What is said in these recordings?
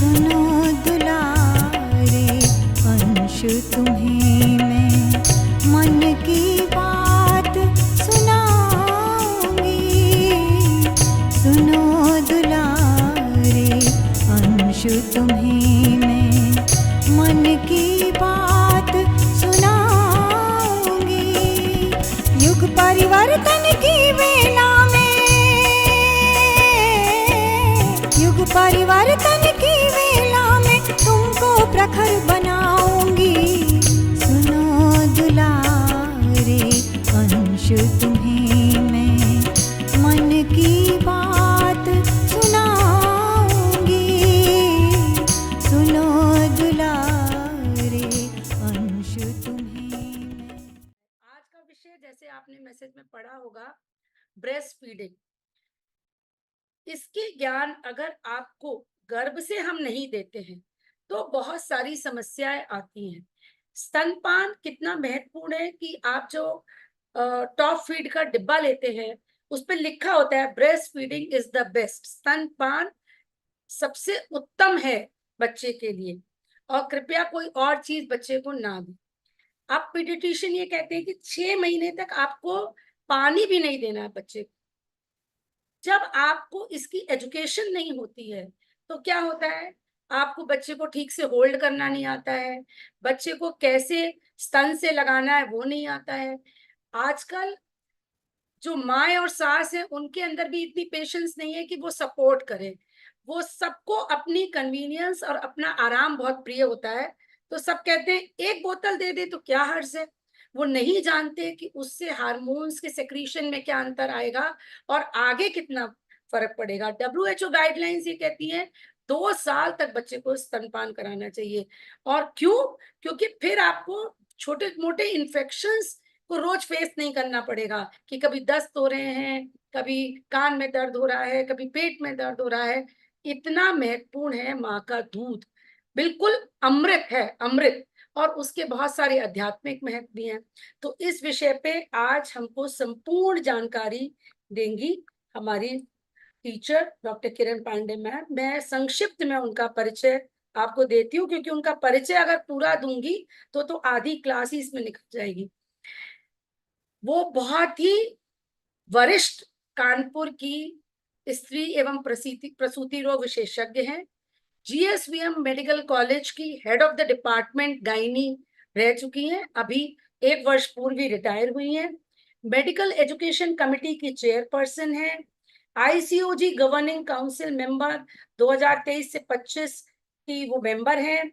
सुनो दुलारे अंश तुम्हें मैं मन की बात सुनाऊंगी। सुनो दुलारे अंश तुम्हें मैं मन की बात सुनाऊंगी। युग परिवर्तन की वेला में, युग परिवर्तन की वेला में तुमको प्रखर बनाऊंगी। सुनो दुलारे अंश तुम्हें मैं मन की बात सुनाऊंगी। सुनो दुलारे अंश तुम्हें मैं। आज का विषय, जैसे आपने मैसेज में पढ़ा होगा, ब्रेस्ट फीडिंग। इसके ज्ञान अगर आपको गर्भ से हम नहीं देते हैं तो बहुत सारी समस्याएं आती हैं। स्तनपान कितना महत्वपूर्ण है कि आप जो टॉप फीड का डिब्बा लेते हैं उस पर लिखा होता है breast feeding is the best. स्तनपान सबसे उत्तम है बच्चे के लिए, और कृपया कोई और चीज बच्चे को ना दें। आप पीडियाट्रिशियन ये कहते हैं कि 6 महीने तक आपको पानी भी नहीं देना है बच्चे को। जब आपको इसकी एजुकेशन नहीं होती है तो क्या होता है, आपको बच्चे को ठीक से होल्ड करना नहीं आता है, बच्चे को कैसे स्तन से लगाना है वो नहीं आता है। आजकल जो माँ और सास है उनके अंदर भी इतनी पेशेंस नहीं है कि वो सपोर्ट करें। वो सबको अपनी कन्वीनियंस और अपना आराम बहुत प्रिय होता है, तो सब कहते हैं एक बोतल दे दे तो क्या हर्ज है। वो नहीं जानते कि उससे हार्मोन्स के सेक्रीशन में क्या अंतर आएगा और आगे कितना फर्क पड़ेगा। WHO गाइडलाइंस ये कहती है 2 साल तक बच्चे को स्तनपान कराना चाहिए। और क्यों? क्योंकि फिर आपको छोटे मोटे इन्फेक्शंस को रोज फेस नहीं करना पड़ेगा कि कभी दस्त हो रहे हैं, कभी कान में दर्द हो रहा है, कभी पेट में दर्द हो रहा है। इतना महत्वपूर्ण है माँ का दूध, बिल्कुल अमृत है, अमृत। और उसके बहुत सारे आध्यात्मिक महत्व भी हैं। तो इस विषय पे आज हमको संपूर्ण जानकारी देंगी हमारी टीचर डॉक्टर किरण पांडे मैम। मैं संक्षिप्त में उनका परिचय आपको देती हूँ, क्योंकि उनका परिचय अगर पूरा दूंगी तो आधी क्लास ही इसमें निकल जाएगी। वो बहुत ही वरिष्ठ कानपुर की स्त्री एवं प्रसूति रोग विशेषज्ञ हैं। GSVM मेडिकल कॉलेज की head of the department gynae रह चुकी हैं, अभी 1 वर्ष पूर्व ही रिटायर हुई हैं। मेडिकल एजुकेशन कमिटी की चेयरपर्सन है। ICOG गवर्निंग काउंसिल मेंबर 2023 से 25 की वो मेंबर हैं।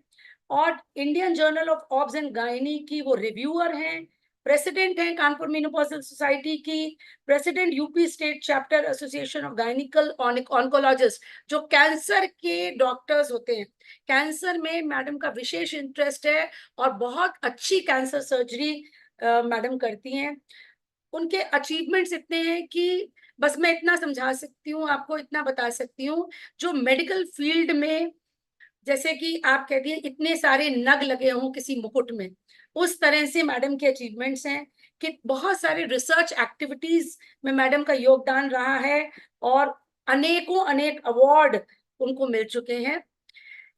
और Indian journal of obs and gynae की वो रिव्यूअर हैं। प्रेसिडेंट हैं कानपुर मेनोपॉजल सोसाइटी की। President UP state chapter association of गायनिकल ऑन्कोलॉजिस्ट, जो कैंसर के डॉक्टर्स होते हैं। कैंसर में मैडम का विशेष इंटरेस्ट है और बहुत अच्छी कैंसर सर्जरी मैडम करती हैं। उनके अचीवमेंट्स इतने हैं कि बस मैं इतना समझा सकती हूँ, आपको इतना बता सकती हूँ। जो मेडिकल फील्ड में जैसे कि आप कह दिए इतने सारे नग लगे हों किसी मुकुट में, उस तरह से मैडम के अचीवमेंट्स हैं कि बहुत सारे रिसर्च एक्टिविटीज में मैडम का योगदान रहा है और अनेकों अनेक अवार्ड उनको मिल चुके हैं।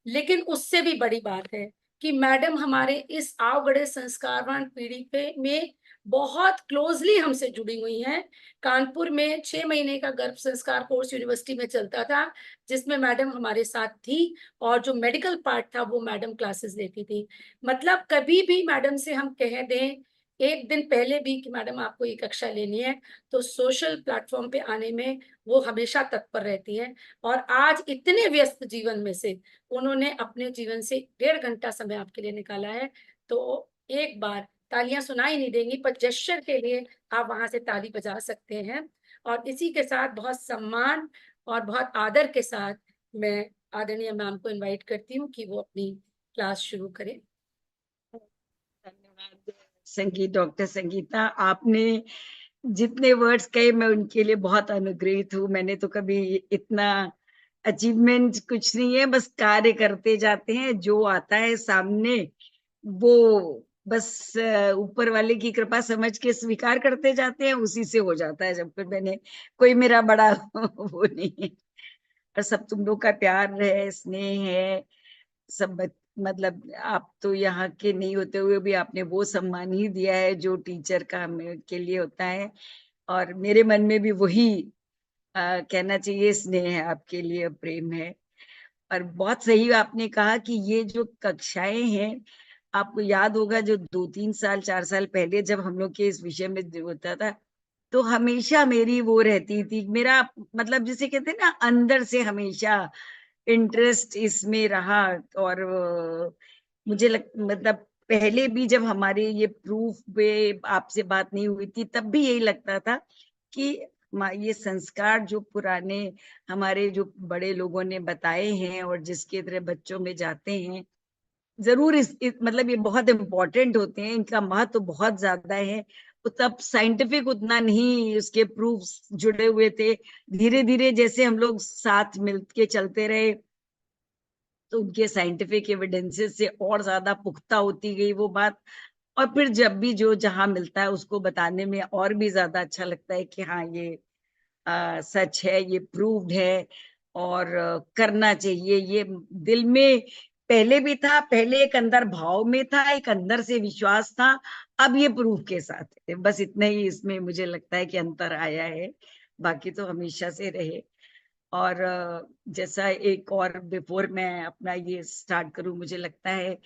लेकिन उससे भी बड़ी बात है कि मैडम हमारे इस आवगढ़े संस्कारवान पीढ़ी पे में बहुत क्लोजली हमसे जुड़ी हुई हैं। कानपुर में 6 महीने का गर्भ संस्कार कोर्स यूनिवर्सिटी में चलता था, जिसमें मैडम हमारे साथ थी और जो मेडिकल पार्ट था वो मैडम क्लासेस लेती थी। मतलब कभी भी मैडम से हम कह दें एक दिन पहले भी कि मैडम आपको ये कक्षा लेनी है, तो सोशल प्लेटफॉर्म पे आने में वो हमेशा तत्पर रहती हैं। और आज इतने व्यस्त जीवन में से उन्होंने अपने जीवन से 1.5 घंटा समय आपके लिए निकाला है। तो एक बार तालियां सुनाई नहीं देंगी, पर जेस्चर के लिए आप वहां से ताली बजा सकते हैं। और इसी के साथ बहुत सम्मान और बहुत आदर के साथ मैं आदरणीय मैम को इनवाइट करती हूँ कि वो अपनी क्लास शुरू करें। धन्यवाद डॉक्टर संगीता। आपने जितने वर्ड्स कहे मैं उनके लिए बहुत अनुग्रहित हूँ। मैंने तो कभी इतना अचीवमेंट कुछ नहीं है, बस कार्य करते जाते हैं, जो आता है सामने वो बस ऊपर वाले की कृपा समझ के स्वीकार करते जाते हैं, उसी से हो जाता है। जब फिर मैंने कोई मेरा बड़ा वो नहीं है। और सब तुम लोग का प्यार है, स्नेह है, सब मतलब आप तो यहाँ के नहीं होते हुए भी आपने वो सम्मान ही दिया है जो टीचर का के लिए होता है। और मेरे मन में भी वही कहना चाहिए, स्नेह है आपके लिए, प्रेम है। और बहुत सही आपने कहा कि ये जो कक्षाएं हैं, आपको याद होगा जो 2-3 साल 4 साल पहले जब हम लोग के इस विषय में जो होता था, तो हमेशा मेरी वो रहती थी, मेरा मतलब जिसे कहते हैं ना, अंदर से हमेशा इंटरेस्ट इसमें रहा। और मुझे मतलब पहले भी जब हमारे ये प्रूफ पे आपसे बात नहीं हुई थी, तब भी यही लगता था कि ये संस्कार जो पुराने हमारे जो बड़े लोगों ने बताए हैं और जिसके तरह बच्चों में जाते हैं, जरूर मतलब ये बहुत इम्पोर्टेंट होते हैं, इनका महत्व तो बहुत ज्यादा है। तो तब साइंटिफिक उतना नहीं उसके प्रूफ्स जुड़े हुए थे। धीरे धीरे जैसे हम लोग साथ मिलके चलते रहे, तो उनके साइंटिफिक एविडेंसेस से और ज्यादा पुख्ता होती गई वो बात। और फिर जब भी जो जहां मिलता है उसको बताने में और भी ज्यादा अच्छा लगता है कि हाँ, ये सच है, ये प्रूव्ड है, और करना चाहिए। ये दिल में पहले भी था, पहले एक अंदर भाव में था, एक अंदर से विश्वास था, अब ये प्रूफ के साथ है। बस इतना ही इसमें मुझे लगता है कि अंतर आया है, बाकी तो हमेशा से रहे। और जैसा एक और बिफोर मैं अपना ये स्टार्ट करूं, मुझे लगता है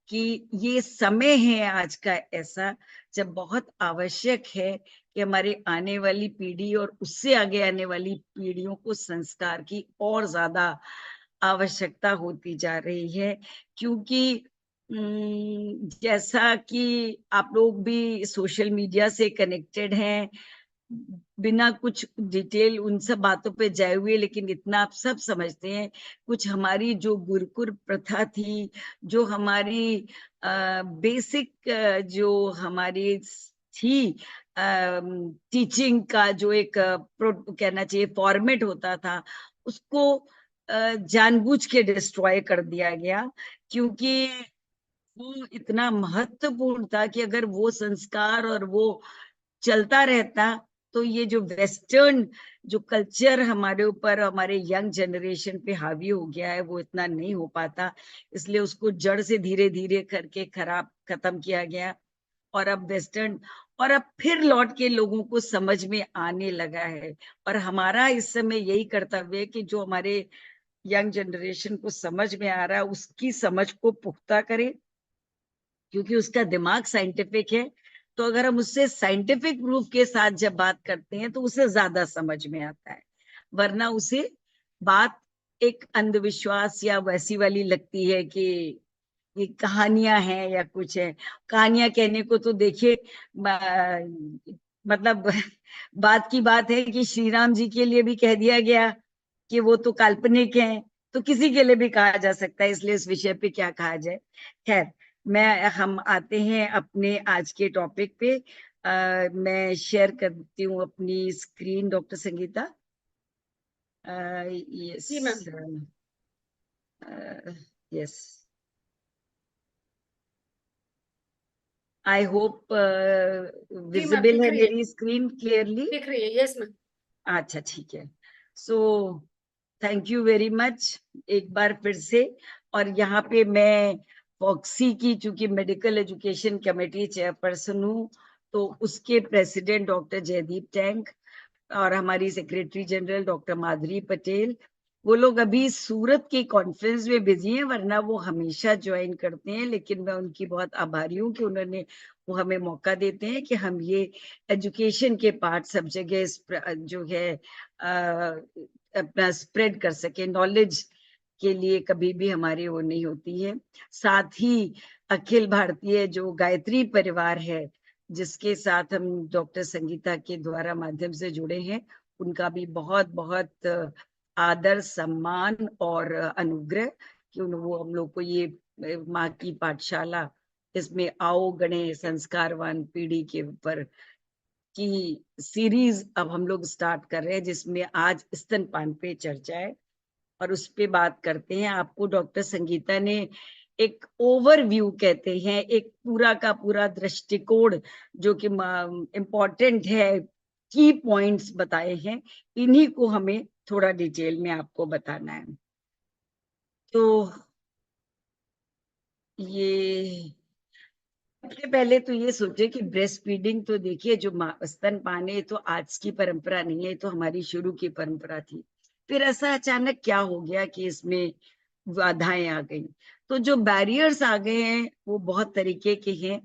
कि ये समय है आज का ऐसा, जब बहुत आवश्यक है कि हमारे आने वाली पीढ़ी और उससे आगे आने वाली पीढ़ियों को संस्कार की और ज्यादा आवश्यकता होती जा रही है। क्योंकि जैसा कि आप लोग भी सोशल मीडिया से कनेक्टेड हैं, बिना कुछ डिटेल उन सब बातों पे जाए हुए, लेकिन इतना आप सब समझते हैं, कुछ हमारी जो गुरुकुल प्रथा थी, जो हमारी बेसिक जो हमारी थी टीचिंग का जो एक कहना चाहिए फॉर्मेट होता था, उसको जानबूझ के डिस्ट्रॉय कर दिया गया। क्योंकि वो इतना महत्वपूर्ण था कि अगर वो संस्कार और वो चलता रहता, तो ये जो वेस्टर्न जो कल्चर हमारे ऊपर, हमारे यंग जनरेशन पे हावी हो गया है, वो इतना नहीं हो पाता। इसलिए उसको जड़ से धीरे धीरे करके खराब खत्म किया गया। और अब वेस्टर्न, और अब फिर लौट के लोगों को समझ में आने लगा है। और हमारा इस समय यही कर्तव्य है कि जो हमारे यंग जनरेशन को समझ में आ रहा है, उसकी समझ को पुख्ता करें, क्योंकि उसका दिमाग साइंटिफिक है। तो अगर हम उससे साइंटिफिक प्रूफ के साथ जब बात करते हैं, तो उसे ज्यादा समझ में आता है। वरना उसे बात एक अंधविश्वास या वैसी वाली लगती है कि ये कहानियां हैं या कुछ है। कहानियां कहने को तो देखिए, मतलब बात की बात है कि श्री राम जी के लिए भी कह दिया गया कि वो तो काल्पनिक हैं, तो किसी के लिए भी कहा जा सकता है, इसलिए इस विषय पे क्या कहा जाए। खैर, हम आते हैं अपने आज के टॉपिक पे। मैं शेयर करती हूँ अपनी screen, doctor Sangeeta. Yes, ji ma'am. Yes, I hope ji ma'am, visible दिख है रही है, मेरी स्क्रीन क्लियरली। दिख रही है, यस मैम। अच्छा, ठीक है। So thank you very much एक बार फिर से। और यहाँ पे मैं फॉक्सी की, चूंकि मेडिकल एजुकेशन कमेटी चेयरपर्सन हूँ, तो उसके प्रेसिडेंट डॉक्टर जयदीप टैंक और हमारी सेक्रेटरी जनरल डॉक्टर माधुरी पटेल, वो लोग अभी सूरत के कॉन्फ्रेंस में बिजी हैं, वरना वो हमेशा ज्वाइन करते हैं। लेकिन मैं उनकी बहुत आभारी हूँ कि उन्होंने वो हमें मौका देते हैं कि हम ये एजुकेशन के पार्ट सब जगह जो है अपना स्प्रेड कर सके। नॉलेज के लिए कभी भी हमारी वो नहीं होती है। साथ ही अखिल भारतीय जो गायत्री परिवार है, जिसके साथ हम डॉक्टर संगीता के द्वारा माध्यम से जुड़े हैं, उनका भी बहुत बहुत आदर, सम्मान और अनुग्रह कि वो हम लोग को ये माँ की पाठशाला, इसमें आओ गणे संस्कारवान पीढ़ी के ऊपर की सीरीज अब हम लोग स्टार्ट कर रहे हैं, जिसमें आज स्तनपान पे चर्चा है और उस पे बात करते हैं। आपको डॉक्टर संगीता ने एक ओवरव्यू कहते हैं, एक पूरा का पूरा दृष्टिकोण जो कि इम्पोर्टेंट है की पॉइंट्स बताए हैं, इन्हीं को हमें थोड़ा डिटेल में आपको बताना है। तो ये सबसे पहले तो ये सोचे कि ब्रेस्ट फीडिंग तो देखिए जो स्तनपान है ये तो आज की परंपरा नहीं है, ये तो हमारी शुरू की परंपरा थी। फिर ऐसा अचानक क्या हो गया कि इसमें बाधाएं आ गई। तो जो बैरियर्स आ गए हैं वो बहुत तरीके के हैं,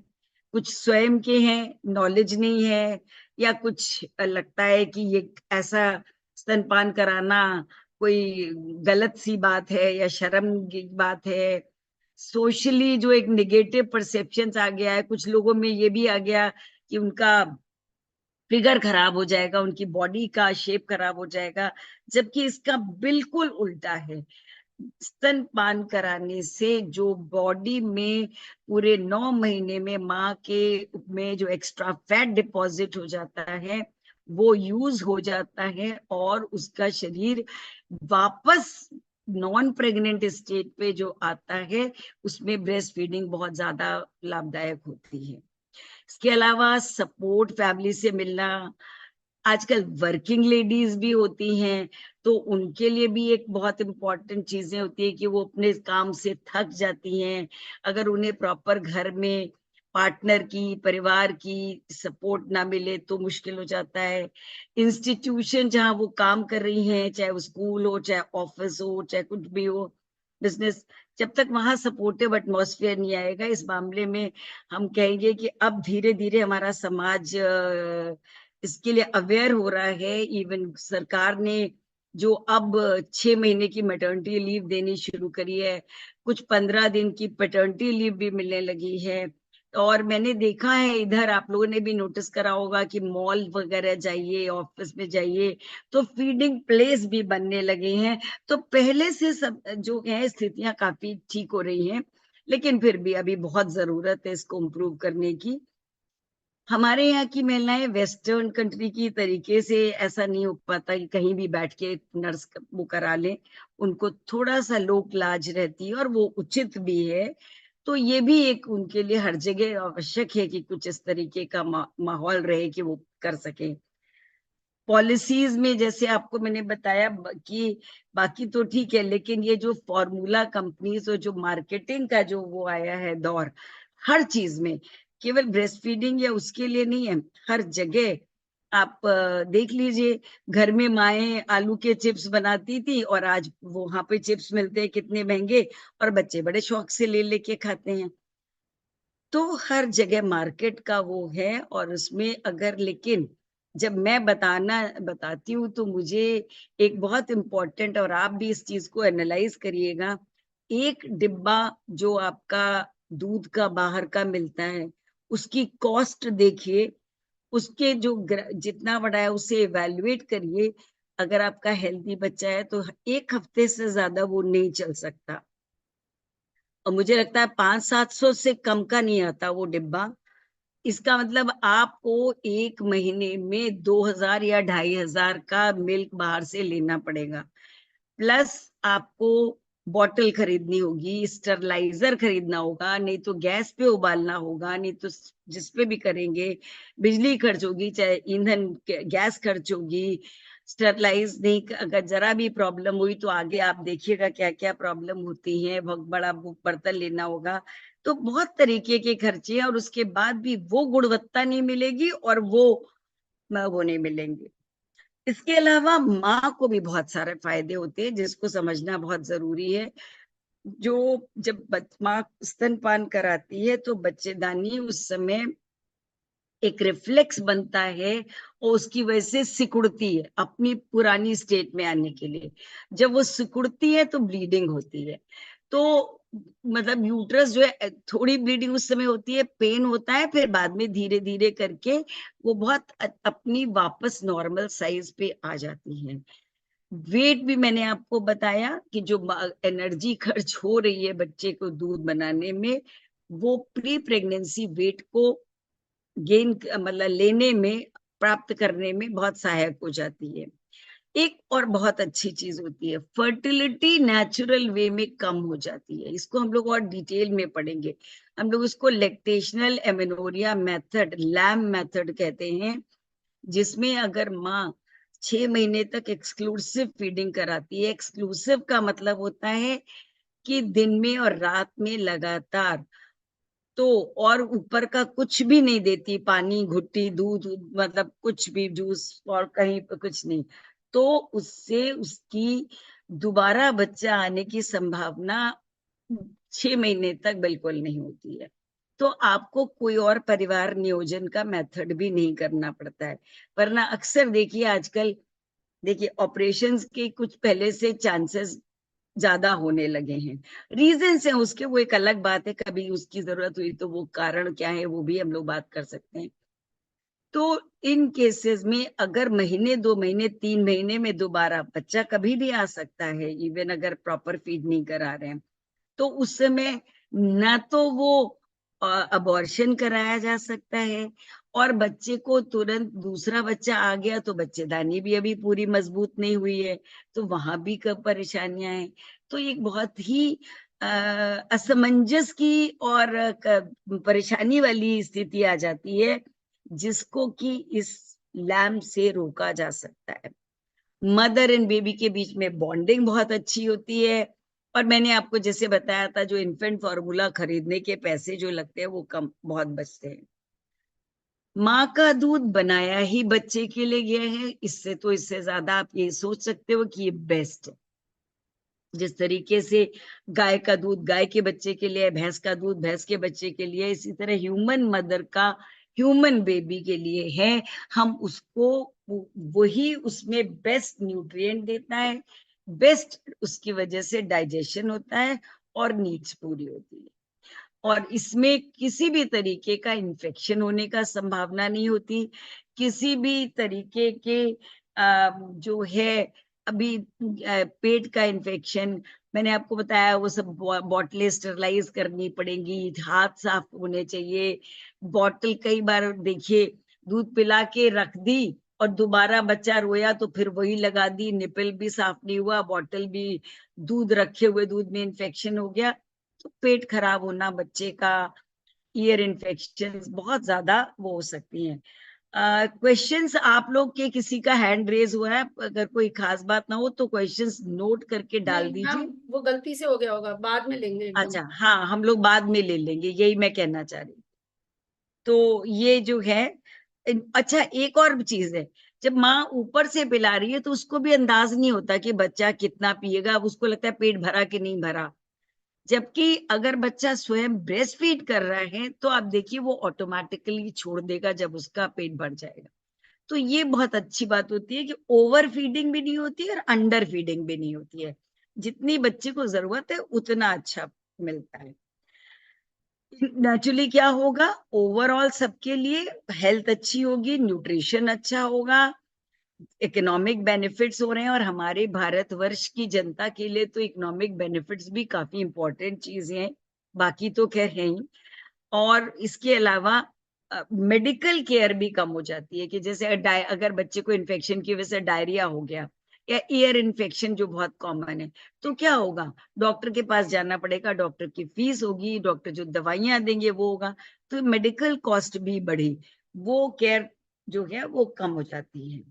कुछ स्वयं के हैं, नॉलेज नहीं है, या कुछ लगता है कि ये ऐसा स्तनपान कराना कोई गलत सी बात है या शर्म की बात है। सोशली जो एक नेगेटिव परसेप्शन आ गया है, कुछ लोगों में ये भी आ गया कि उनका फिगर खराब हो जाएगा, उनकी बॉडी का शेप खराब हो जाएगा, जबकि इसका बिल्कुल उल्टा है। स्तनपान कराने से जो बॉडी में पूरे 9 महीने में माँ के में जो एक्स्ट्रा फैट डिपॉजिट हो जाता है वो यूज हो जाता है, और उसका शरीर वापस नॉन प्रेग्नेंट स्टेट पे जो आता है उसमें ब्रेस्ट फीडिंग बहुत ज्यादा लाभदायक होती है। इसके अलावा सपोर्ट फैमिली से मिलना, आजकल वर्किंग लेडीज भी होती हैं तो उनके लिए भी एक बहुत इम्पोर्टेंट चीजें होती है कि वो अपने काम से थक जाती हैं, अगर उन्हें प्रॉपर घर में पार्टनर की, परिवार की सपोर्ट ना मिले तो मुश्किल हो जाता है। इंस्टीट्यूशन जहाँ वो काम कर रही हैं, चाहे वो स्कूल हो, चाहे ऑफिस हो, चाहे कुछ भी हो, बिजनेस, जब तक वहां सपोर्टिव एटमॉस्फेयर नहीं आएगा इस मामले में, हम कहेंगे कि अब धीरे धीरे हमारा समाज इसके लिए अवेयर हो रहा है। इवन सरकार ने जो अब 6 महीने की मैटरनिटी लीव देनी शुरू करी है, कुछ 15 दिन की पैटर्निटी लीव भी मिलने लगी है। और मैंने देखा है इधर, आप लोगों ने भी नोटिस करा होगा कि मॉल वगैरह जाइए, ऑफिस में जाइए तो फीडिंग प्लेस भी बनने लगे हैं। तो पहले से सब जो है स्थितियां काफी ठीक हो रही हैं, लेकिन फिर भी अभी बहुत जरूरत है इसको इम्प्रूव करने की। हमारे यहाँ की महिलाएं वेस्टर्न कंट्री की तरीके से ऐसा नहीं हो पाता कि कहीं भी बैठ के नर्स वो करा लें, उनको थोड़ा सा लोक लाज रहती है और वो उचित भी है। तो ये भी एक उनके लिए हर जगह आवश्यक है कि कुछ इस तरीके का माहौल रहे कि वो कर सके। पॉलिसीज में जैसे आपको मैंने बताया कि बाकी तो ठीक है, लेकिन ये जो फॉर्मूला कंपनीज और जो मार्केटिंग का जो वो आया है दौर, हर चीज में, केवल ब्रेस्ट फीडिंग या उसके लिए नहीं है, हर जगह आप देख लीजिए, घर में माएं आलू के चिप्स बनाती थी और आज वो वहां पे चिप्स मिलते हैं कितने महंगे, और बच्चे बड़े शौक से ले लेके खाते हैं। तो हर जगह मार्केट का वो है, और उसमें अगर, लेकिन जब मैं बताती हूँ तो मुझे एक बहुत इम्पोर्टेंट, और आप भी इस चीज को एनालाइज करिएगा, एक डिब्बा जो आपका दूध का बाहर का मिलता है उसकी कॉस्ट देखिए, उसके जो जितना बड़ा है उसे इवेल्युएट करिए। अगर आपका हेल्दी बच्चा है तो 1 हफ्ते से ज्यादा वो नहीं चल सकता, और मुझे लगता है 500-700 से कम का नहीं आता वो डिब्बा। इसका मतलब आपको 1 महीने में 2000 या 2500 का मिल्क बाहर से लेना पड़ेगा, प्लस आपको बॉटल खरीदनी होगी, स्टरलाइजर खरीदना होगा, नहीं तो गैस पे उबालना होगा, नहीं तो जिस पे भी करेंगे बिजली खर्च होगी, चाहे ईंधन गैस खर्च होगी। स्टरलाइज नहीं, अगर जरा भी प्रॉब्लम हुई तो आगे आप देखिएगा क्या क्या प्रॉब्लम होती है, बहुत बड़ा बर्तन लेना होगा। तो बहुत तरीके के खर्चे हैं, और उसके बाद भी वो गुणवत्ता नहीं मिलेगी और वो नहीं मिलेंगे। इसके अलावा माँ को भी बहुत सारे फायदे होते हैं जिसको समझना बहुत जरूरी है। जो जब माँ स्तनपान कराती है तो बच्चेदानी उस समय एक रिफ्लेक्स बनता है, और उसकी वजह से सिकुड़ती है अपनी पुरानी स्टेट में आने के लिए। जब वो सिकुड़ती है तो ब्लीडिंग होती है, तो मतलब यूट्रस जो है, थोड़ी ब्लीडिंग उस समय होती है, पेन होता है, फिर बाद में धीरे धीरे करके वो बहुत अपनी वापस नॉर्मल साइज पे आ जाती है। वेट भी मैंने आपको बताया कि जो एनर्जी खर्च हो रही है बच्चे को दूध बनाने में, वो प्री प्रेगनेंसी वेट को गेन मतलब लेने में, प्राप्त करने में बहुत सहायक हो जाती है। एक और बहुत अच्छी चीज होती है, फर्टिलिटी नेचुरल वे में कम हो जाती है। इसको हम लोग और डिटेल में पढ़ेंगे। हम लोग इसको lactational amenorrhoea method, LAM method कहते हैं। जिसमें अगर माँ 6 महीने तक एक्सक्लूसिव फीडिंग कराती है, एक्सक्लूसिव का मतलब होता है कि दिन में और रात में लगातार, तो और ऊपर का कुछ भी नहीं देती, पानी, घुट्टी, दूध, मतलब कुछ भी, जूस और कहीं पे कुछ नहीं, तो उससे उसकी दोबारा बच्चा आने की संभावना 6 महीने तक बिल्कुल नहीं होती है। तो आपको कोई और परिवार नियोजन का मेथड भी नहीं करना पड़ता है, वरना अक्सर देखिए आजकल, देखिए ऑपरेशंस के कुछ पहले से चांसेस ज्यादा होने लगे हैं, रीजंस हैं उसके, वो एक अलग बात है, कभी उसकी जरूरत हुई तो वो कारण क्या है वो भी हम लोग बात कर सकते हैं। तो इन केसेस में अगर महीने, 2 महीने, 3 महीने में दोबारा बच्चा कभी भी आ सकता है, इवन अगर प्रॉपर फीड नहीं करा रहे हैं, तो उस समय ना तो वो अबॉर्शन कराया जा सकता है, और बच्चे को तुरंत दूसरा बच्चा आ गया तो बच्चेदानी भी अभी पूरी मजबूत नहीं हुई है, तो वहां भी कब परेशानियां हैं। तो एक बहुत ही असमंजस की और परेशानी वाली स्थिति आ जाती है, जिसको कि इस लैम्प से रोका जा सकता है। मदर एंड बेबी के बीच में बॉन्डिंग बहुत अच्छी होती है, और मैंने आपको जैसे बताया था, जो इन्फेंट फॉर्मूला खरीदने के पैसे जो लगते हैं वो कम बहुत बचते हैं। माँ का दूध बनाया ही बच्चे के लिए गया है, इससे ज्यादा आप ये सोच सकते हो कि ये बेस्ट है। जिस तरीके से गाय का दूध गाय के बच्चे के लिए, भैंस का दूध भैंस के बच्चे के लिए, इसी तरह ह्यूमन मदर का ह्यूमन बेबी के लिए है। हम उसको वही उसमें बेस्ट न्यूट्रिएंट देता है, बेस्ट उसकी वजह से डाइजेशन होता है और नीड्स पूरी होती है, और इसमें किसी भी तरीके का इन्फेक्शन होने का संभावना नहीं होती। किसी भी तरीके के जो है अभी पेट का इन्फेक्शन, मैंने आपको बताया वो सब बॉटलें स्टरलाइज करनी पड़ेंगी, हाथ साफ होने चाहिए। बॉटल कई बार देखिए दूध पिला के रख दी और दोबारा बच्चा रोया तो फिर वही लगा दी, निपल भी साफ नहीं हुआ, बॉटल भी, दूध रखे हुए दूध में इन्फेक्शन हो गया, तो पेट खराब होना बच्चे का, ईयर इन्फेक्शन बहुत ज्यादा वो हो सकती हैं। क्वेश्चंस आप लोग के किसी का हैंड रेज हुआ है? अगर कोई खास बात ना हो तो क्वेश्चंस नोट करके डाल नहीं मैम, दीजिए। वो गलती से हो गया होगा, बाद में लेंगे एकदम। अच्छा, हाँ, हम लोग बाद में ले लेंगे, यही मैं कहना चाह रही। तो ये जो है, अच्छा एक और चीज है, जब माँ ऊपर से पिला रही है तो उसको भी अंदाज नहीं होता कि बच्चा कितना पिएगा, अब उसको लगता है पेट भरा कि नहीं भरा। जबकि अगर बच्चा स्वयं ब्रेस्ट फीड कर रहा है तो आप देखिए वो ऑटोमेटिकली छोड़ देगा जब उसका पेट भर जाएगा। तो ये बहुत अच्छी बात होती है कि ओवर फीडिंग भी नहीं होती और अंडर फीडिंग भी नहीं होती है, जितनी बच्चे को जरूरत है उतना अच्छा मिलता है। नेचुरली क्या होगा, ओवरऑल सबके लिए हेल्थ अच्छी होगी, न्यूट्रिशन अच्छा होगा, इकोनॉमिक बेनिफिट्स हो रहे हैं, और हमारे भारतवर्ष की जनता के लिए तो इकोनॉमिक बेनिफिट्स भी काफी इंपॉर्टेंट चीजें हैं, बाकी तो खैर है ही। और इसके अलावा मेडिकल केयर भी कम हो जाती है, कि जैसे अगर बच्चे को इन्फेक्शन की वजह से डायरिया हो गया या ईयर इन्फेक्शन जो बहुत कॉमन है, तो क्या होगा, डॉक्टर के पास जाना पड़ेगा, डॉक्टर की फीस होगी, डॉक्टर जो दवाइयां देंगे वो होगा, तो मेडिकल कॉस्ट भी बढ़ी, वो केयर जो है वो कम हो जाती है।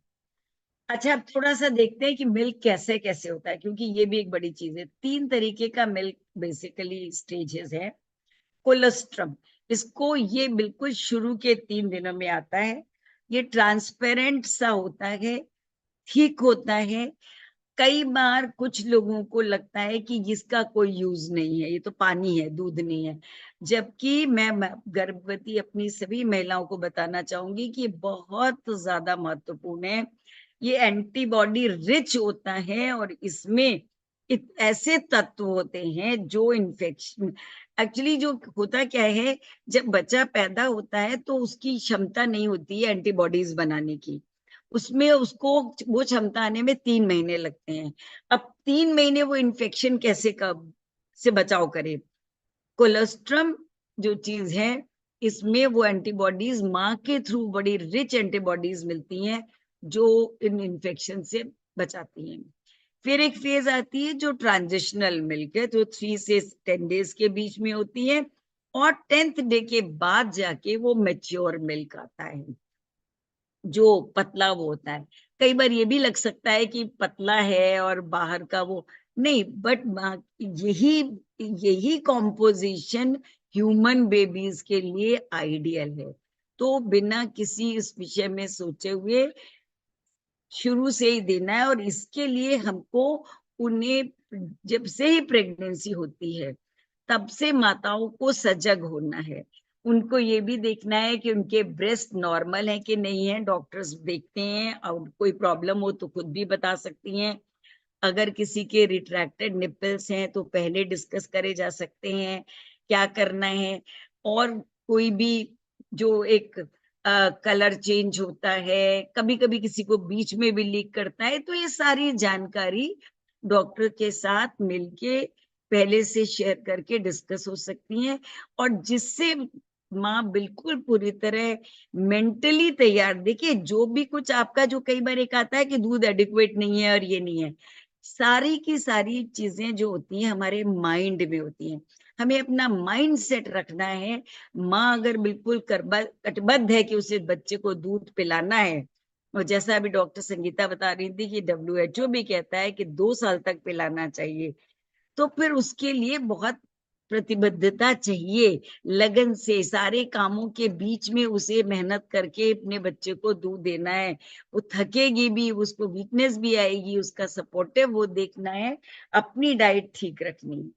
अच्छा, अब थोड़ा सा देखते हैं कि मिल्क कैसे कैसे होता है, क्योंकि ये भी एक बड़ी चीज है। 3 तरीके का मिल्क बेसिकली स्टेजेस है। कोलेस्ट्रम, इसको ये बिल्कुल शुरू के 3 दिनों में आता है, ये ट्रांसपेरेंट सा होता है, ठीक होता है। कई बार कुछ लोगों को लगता है कि इसका कोई यूज नहीं है, ये तो पानी है, दूध नहीं है, जबकि मैं गर्भवती अपनी सभी महिलाओं को बताना चाहूंगी कि ये बहुत ज्यादा महत्वपूर्ण है। ये एंटीबॉडी रिच होता है, और इसमें ऐसे तत्व होते हैं जो इन्फेक्शन, एक्चुअली जो होता क्या है, जब बच्चा पैदा होता है तो उसकी क्षमता नहीं होती है एंटीबॉडीज बनाने की, उसमें उसको वो क्षमता आने में 3 महीने लगते हैं। अब 3 महीने वो इन्फेक्शन कैसे कब से बचाव करे? कोलेस्ट्रम जो चीज है, इसमें वो एंटीबॉडीज माँ के थ्रू बड़ी रिच एंटीबॉडीज मिलती हैं जो इन इन्फेक्शन से बचाती हैं। फिर एक फेज आती है जो ट्रांजिशनल मिल्क है, जो 3 से 10 डेज के बीच में होती है, और 10th डे के बाद जाके वो मेच्योर मिल्क आता है। जो पतला वो होता है। कई बार ये भी लग सकता है कि पतला है और बाहर का वो नहीं, बट यही यही कॉम्पोजिशन ह्यूमन बेबीज के लिए आइडियल है। तो बिना किसी इस विषय में सोचे हुए शुरू से ही देना है, और इसके लिए हमको उन्हें जब से ही प्रेगनेंसी होती है तब से माताओं को सजग होना है। उनको ये भी देखना है कि उनके ब्रेस्ट नॉर्मल है कि नहीं है, डॉक्टर्स देखते हैं, और कोई प्रॉब्लम हो तो खुद भी बता सकती हैं। अगर किसी के रिट्रैक्टेड निपल्स हैं तो पहले डिस्कस करे जा सकते हैं क्या करना है। और कोई भी जो एक कलर चेंज होता है, कभी कभी किसी को बीच में भी लीक करता है, तो ये सारी जानकारी डॉक्टर के साथ मिलके पहले से शेयर करके डिस्कस हो सकती हैं, और जिससे माँ बिल्कुल पूरी तरह मेंटली तैयार। देखिए जो भी कुछ आपका, जो कई बार एक आता है कि दूध एडिक्वेट नहीं है और ये नहीं है, सारी की सारी चीजें जो होती हैं हमारे माइंड में होती हैं। हमें अपना माइंड सेट रखना है। माँ अगर बिल्कुल कटिबद्ध है कि उसे बच्चे को दूध पिलाना है, और जैसा अभी डॉक्टर संगीता बता रही थी कि WHO भी कहता है कि 2 साल तक पिलाना चाहिए, तो फिर उसके लिए बहुत प्रतिबद्धता चाहिए। लगन से सारे कामों के बीच में उसे मेहनत करके अपने बच्चे को दूध देना है। वो थकेगी भी, उसको वीकनेस भी आएगी, उसका सपोर्टिव वो देखना है, अपनी डाइट ठीक रखनी है।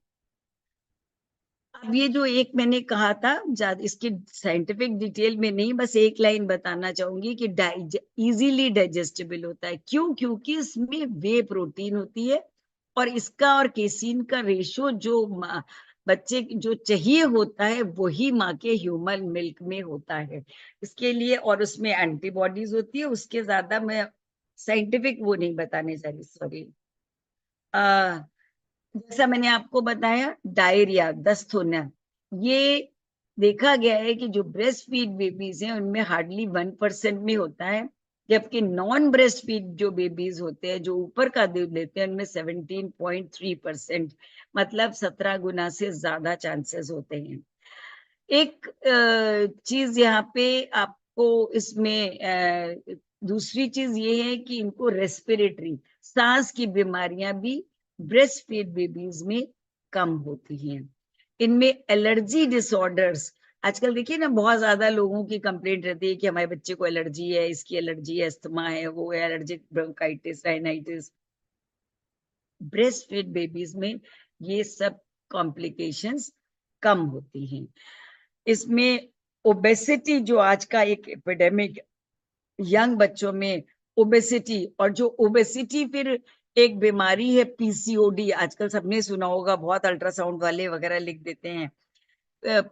अब ये जो एक मैंने कहा था, ज्यादा इसकी साइंटिफिक डिटेल में नहीं, बस एक लाइन बताना चाहूंगी कि इजीली डाइजेस्टेबल होता है। क्यों? क्योंकि इसमें वे प्रोटीन होती है, और इसका और केसीन का रेशो जो बच्चे जो चाहिए होता है वही माँ के ह्यूमन मिल्क में होता है। इसके लिए, और उसमें एंटीबॉडीज होती है, उसके ज्यादा मैं साइंटिफिक वो नहीं बताने जा रही, सॉरी। जैसा मैंने आपको बताया, डायरिया, दस्त होना, ये देखा गया है कि जो ब्रेस्ट फीड बेबीज हैं उनमें हार्डली 1% में होता है, जबकि नॉन ब्रेस्ट फीड जो बेबीज होते हैं, जो ऊपर का दूध लेते हैं, उनमें 17.3%, मतलब 17 गुना से ज्यादा चांसेस होते हैं। एक चीज यहाँ पे आपको इसमें दूसरी चीज ये है कि इनको रेस्पिरेटरी, सांस की बीमारियां भी ब्रेस्ट फीड बेबीज में कम होती हैं। इनमें एलर्जी डिसऑर्डर्स, आजकल देखिए ना, बहुत ज्यादा लोगों की कंप्लेंट रहती है कि हमारे बच्चे को एलर्जी है, इसकी एलर्जी है, अस्थमा है, वो है, allergic bronchitis, rhinitis. Breast feed babies में ये सब कॉम्प्लिकेशंस कम होती हैं। इसमें ओबेसिटी, जो आज का एक एपिडेमिक, यंग बच्चों में ओबेसिटी, और जो ओबेसिटी फिर एक बीमारी है PCOD, आजकल सबने सुना होगा, बहुत अल्ट्रासाउंड वाले वगैरह लिख देते हैं,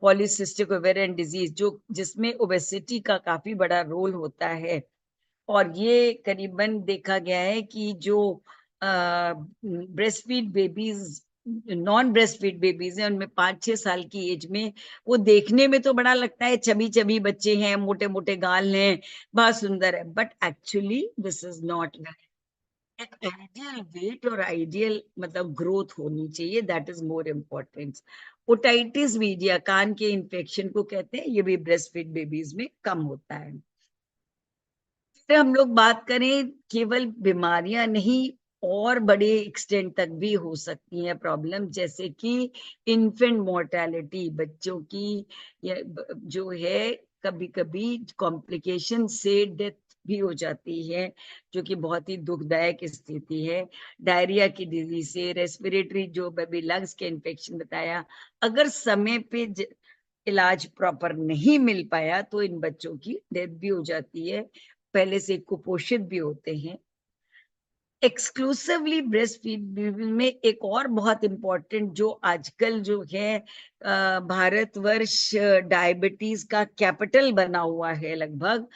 पॉलीसिस्टिक ओवेरियन डिजीज, जो जिसमें ओबेसिटी का काफी बड़ा रोल होता है। और ये करीबन देखा गया है कि जो breast feed babies, non breast feed babies हैं, उनमें 5-6 साल की एज में, वो देखने में तो बड़ा लगता है चबी चबी बच्चे हैं, मोटे मोटे गाल हैं, बहुत सुंदर है, but actually this is not. एक आइडियल वेट और आइडियल मतलब ग्रोथ होनी चाहिए, that is more important. Otitis media, कान के इन्फेक्शन को कहते हैं, ये भी ब्रेस्ट फीड बेबीज में कम होता है। फिर हम लोग बात करें, केवल बीमारियां नहीं, और बड़े एक्सटेंट तक भी हो सकती हैं प्रॉब्लम, जैसे कि इन्फेंट मोर्टेलिटी, बच्चों की जो है, कभी कभी कॉम्प्लिकेशन से डेथ भी हो जाती है, जो कि बहुत ही दुखदायक स्थिति है। डायरिया की डिजीज से, रेस्पिरेटरी जो बेबी लंग्स के इन्फेक्शन बताया, अगर समय पे इलाज प्रॉपर नहीं मिल पाया तो इन बच्चों की डेथ भी हो जाती है, पहले से कुपोषित भी होते हैं। एक्सक्लूसिवली ब्रेस्ट फीड में एक और बहुत इंपॉर्टेंट, जो आजकल जो है भारतवर्ष डायबिटीज का कैपिटल बना हुआ है लगभग,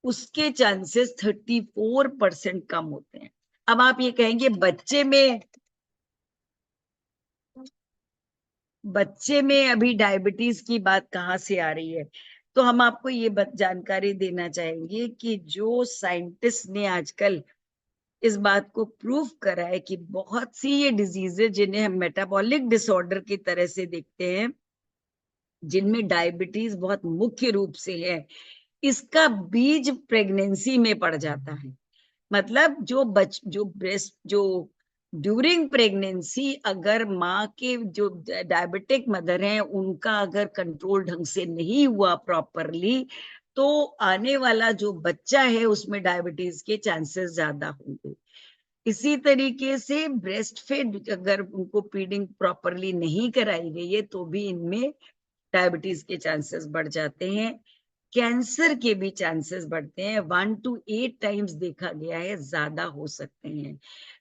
उसके चांसेस 34% कम होते हैं। अब आप ये कहेंगे बच्चे में अभी डायबिटीज की बात कहाँ से आ रही है? तो हम आपको ये जानकारी देना चाहेंगे कि जो साइंटिस्ट ने आजकल इस बात को प्रूव करा है कि बहुत सी ये डिजीजेज, जिन्हें हम मेटाबॉलिक डिसऑर्डर की तरह से देखते हैं, जिनमें डायबिटीज बहुत मुख्य रूप से है, इसका बीज प्रेगनेंसी में पड़ जाता है। मतलब जो ब्रेस्ट जो ड्यूरिंग प्रेगनेंसी अगर माँ के जो डायबिटिक मदर हैं उनका अगर कंट्रोल ढंग से नहीं हुआ प्रॉपरली, तो आने वाला जो बच्चा है उसमें डायबिटीज के चांसेस ज्यादा होंगे। इसी तरीके से ब्रेस्ट फीड अगर उनको फीडिंग प्रॉपरली नहीं कराई गई है तो भी इनमें डायबिटीज के चांसेस बढ़ जाते हैं। कैंसर के भी चांसेस बढ़ते हैं, 1 to 8 टाइम्स देखा गया है, ज्यादा हो सकते हैं।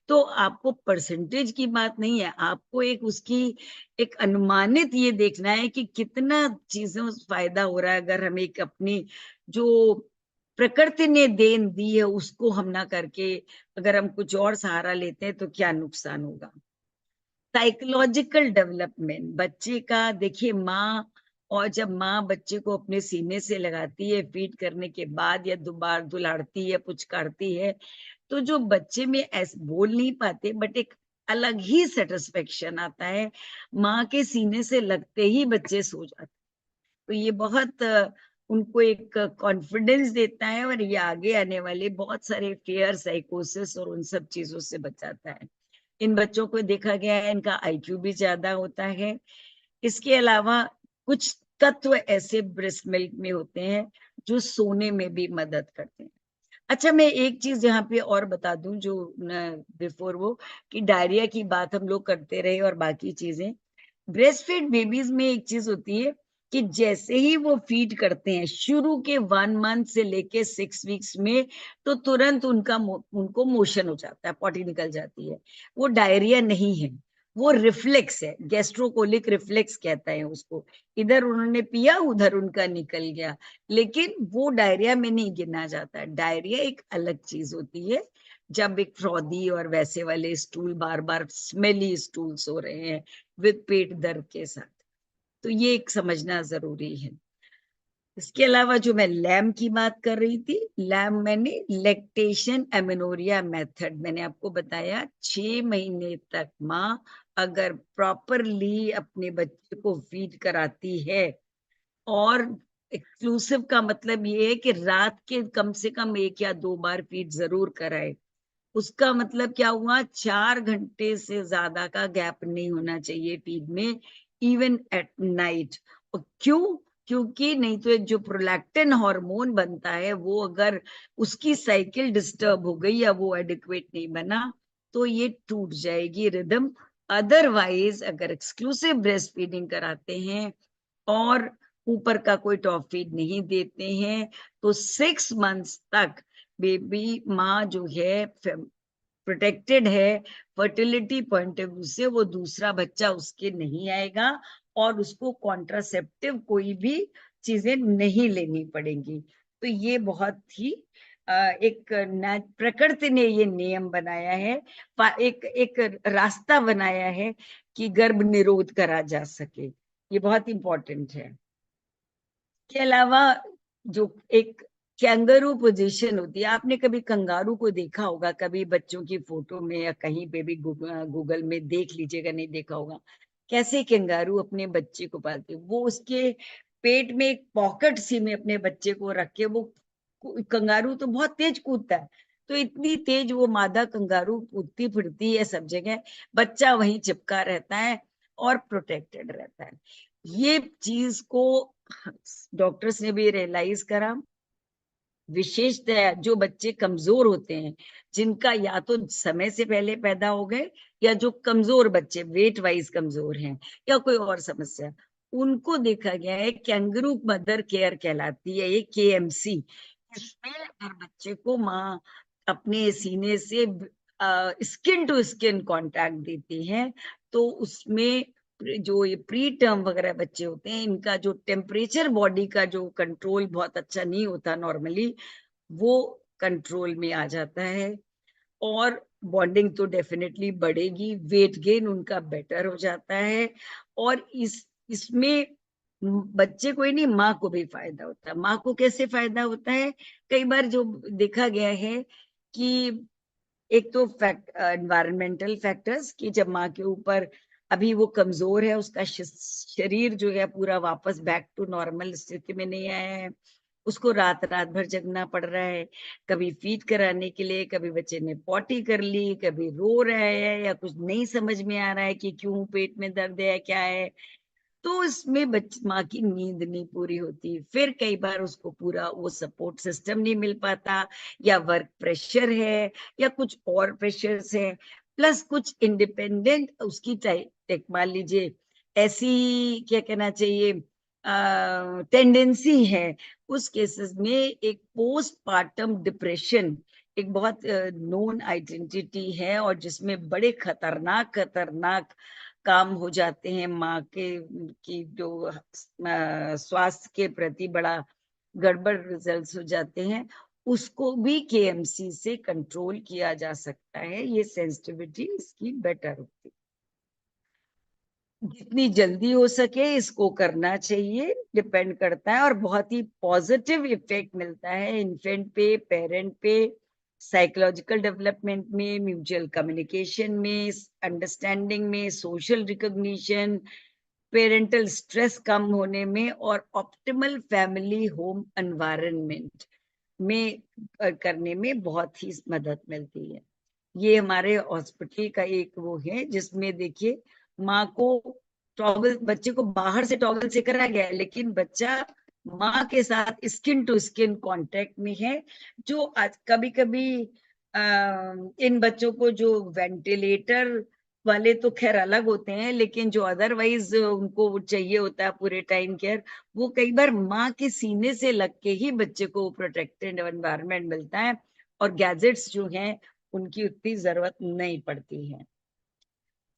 तो आपको परसेंटेज की बात नहीं है, आपको एक उसकी एक अनुमानित ये देखना है कि कितना चीजों से फायदा हो रहा है। अगर हम एक अपनी जो प्रकृति ने देन दी है उसको हम ना करके अगर हम कुछ और सहारा लेते हैं तो क्या नुकसान होगा। साइकोलॉजिकल डेवलपमेंट बच्चे का, देखिए माँ, और जब माँ बच्चे को अपने सीने से लगाती है फीड करने के बाद या दोबारा दुलारती है पुचकारती है, तो जो बच्चे में ऐसे बोल नहीं पाते बट एक अलग ही सेटिस्फेक्शन आता है। माँ के सीने से लगते ही बच्चे सो जाते, तो ये बहुत उनको एक कॉन्फिडेंस देता है और ये आगे आने वाले बहुत सारे फेयर साइकोसिस और उन सब चीजों से बचाता है। इन बच्चों को देखा गया है इनका आईक्यू भी ज्यादा होता है। इसके अलावा कुछ तत्व ऐसे ब्रेस्ट मिल्क में होते हैं जो सोने में भी मदद करते हैं। अच्छा, मैं एक चीज यहाँ पे और बता दूं जो बिफोर वो, कि डायरिया की बात हम लोग करते रहे और बाकी चीजें, ब्रेस्ट फीड बेबीज में एक चीज होती है कि जैसे ही वो फीड करते हैं शुरू के 1 मंथ से लेके 6 वीक्स में, तो तुरंत उनको मोशन हो जाता है, पॉटी निकल जाती है। वो डायरिया नहीं है, वो रिफ्लेक्स है, गैस्ट्रोकोलिक रिफ्लेक्स कहता है उसको। इधर उन्होंने पिया उधर उनका निकल गया, लेकिन वो डायरिया में नहीं गिना जाता। डायरिया एक अलग चीज होती है, जब एक फ्रॉदी और वैसे वाले स्टूल, बार बार स्मेली स्टूल्स हो रहे हैं विद पेट दर्द के साथ, तो ये एक समझना जरूरी है। इसके अलावा जो मैं लैम की बात कर रही थी, लैम मैंने लैक्टेशन एमेनोरिया मेथड मैंने आपको बताया। 6 महीने तक माँ अगर प्रॉपरली अपने बच्चे को फीड कराती है, और एक्सक्लूसिव का मतलब ये है कि रात के कम से कम 1 या 2 बार फीड जरूर कराए। उसका मतलब क्या हुआ, 4 घंटे से ज्यादा का गैप नहीं होना चाहिए फीड में, इवन एट नाइट। और क्यों? क्योंकि नहीं तो एक जो प्रोलैक्टिन हार्मोन बनता है वो अगर उसकी साइकिल डिस्टर्ब हो गई या वो एडिक्वेट नहीं बना तो ये टूट जाएगी रिदम। अदरवाइज अगर एक्सक्लूसिव ब्रेस्ट फीडिंग कराते हैं और ऊपर का कोई टॉप फीड नहीं देते हैं, तो 6 मंथ्स तक बेबी माँ जो है प्रोटेक्टेड है। फर्टिलिटी पॉइंट ऑफ व्यू से वो दूसरा बच्चा उसके नहीं आएगा और उसको कॉन्ट्रासेप्टिव कोई भी चीजें नहीं लेनी पड़ेंगी। तो ये बहुत ही एक प्रकृति ने ये नियम बनाया है, एक रास्ता बनाया है कि गर्भ निरोध करा जा सके। ये बहुत इंपॉर्टेंट है। के अलावा जो एक कैंगरू पोजीशन होती है, आपने कभी कंगारू को देखा होगा, कभी बच्चों की फोटो में या कहीं पे भी गूगल में देख लीजिएगा, नहीं देखा होगा, कैसे कंगारू अपने बच्चे को पालते। वो उसके पेट में एक पॉकेट सी में अपने बच्चे को रख के, वो कंगारू तो बहुत तेज कूदता है, तो इतनी तेज वो मादा कंगारू कूदती फिरती है सब जगह, बच्चा वहीं चिपका रहता है और प्रोटेक्टेड रहता है। ये चीज को डॉक्टर्स ने भी रियलाइज करा। विशेषतः जो बच्चे कमजोर होते हैं, जिनका या तो समय से पहले पैदा हो गए या जो कमजोर बच्चे वेट वाइज कमजोर हैं या कोई और समस्या, उनको देखा गया है कैंगरू मदर केयर कहलाती है ये KMC। इसमें अगर बच्चे को माँ अपने सीने से स्किन टू स्किन कांटेक्ट देती है, तो उसमें जो ये प्री टर्म वगैरह बच्चे होते हैं, इनका जो टेम्परेचर बॉडी का जो कंट्रोल बहुत अच्छा नहीं होता नॉर्मली, वो कंट्रोल में आ जाता है और बॉन्डिंग तो डेफिनेटली बढ़ेगी, वेट गेन उनका बेटर हो जाता है। और इसमें बच्चे को ही नहीं, माँ को भी फायदा होता है। माँ को कैसे फायदा होता है? कई बार जो देखा गया है कि एक तो एनवायरमेंटल फैक्टर्स, कि जब माँ के ऊपर अभी वो कमजोर है, उसका शरीर जो है पूरा वापस बैक टू नॉर्मल स्थिति में नहीं आया है, उसको रात रात भर जगना पड़ रहा है, कभी फीड कराने के लिए, कभी बच्चे ने पॉटी कर ली, कभी रो रहा है या कुछ नहीं समझ में आ रहा है कि क्यों पेट में दर्द है, क्या है। तो इसमें माँ की नींद नहीं पूरी होती, फिर कई बार उसको पूरा वो सपोर्ट सिस्टम नहीं मिल पाता, या वर्क प्रेशर है, या कुछ और प्रेशर्स है, प्लस कुछ इंडिपेंडेंट उसकी मान लीजिए ऐसी, क्या कहना चाहिए, टेंडेंसी है। उस केसेस में एक पोस्टपार्टम डिप्रेशन एक बहुत नोन आइडेंटिटी है, और जिसमें बड़े खतरनाक खतरनाक काम हो जाते हैं, माँ के की जो स्वास्थ्य के प्रति बड़ा गड़बड़ रिजल्ट्स हो जाते हैं। उसको भी केएमसी से कंट्रोल किया जा सकता है, ये सेंसिटिविटी इसकी बेटर होती है। जितनी जल्दी हो सके इसको करना चाहिए, डिपेंड करता है, और बहुत ही पॉजिटिव इफेक्ट मिलता है इन्फेंट पे, पेरेंट पे, साइकोलॉजिकल डेवलपमेंट में, म्यूचुअल कम्युनिकेशन में, अंडरस्टैंडिंग में, सोशल रिकॉग्निशन, पेरेंटल स्ट्रेस कम होने में, और ऑप्टिमल फैमिली होम एनवायरनमेंट में करने में बहुत ही मदद मिलती है। ये हमारे हॉस्पिटल का एक वो है, जिसमें देखिए माँ को टॉवल, बच्चे को बाहर से टॉवल से करा गया है, लेकिन बच्चा माँ के साथ स्किन टू स्किन कांटेक्ट में है। जो आज कभी कभी इन बच्चों को जो वेंटिलेटर वाले तो खैर अलग होते हैं, लेकिन जो अदरवाइज उनको वो चाहिए होता है पूरे टाइम केयर, वो कई बार माँ के सीने से लग के ही बच्चे को प्रोटेक्टेड एनवायरनमेंट मिलता है, और गैजेट्स जो हैं उनकी उतनी जरूरत नहीं पड़ती है।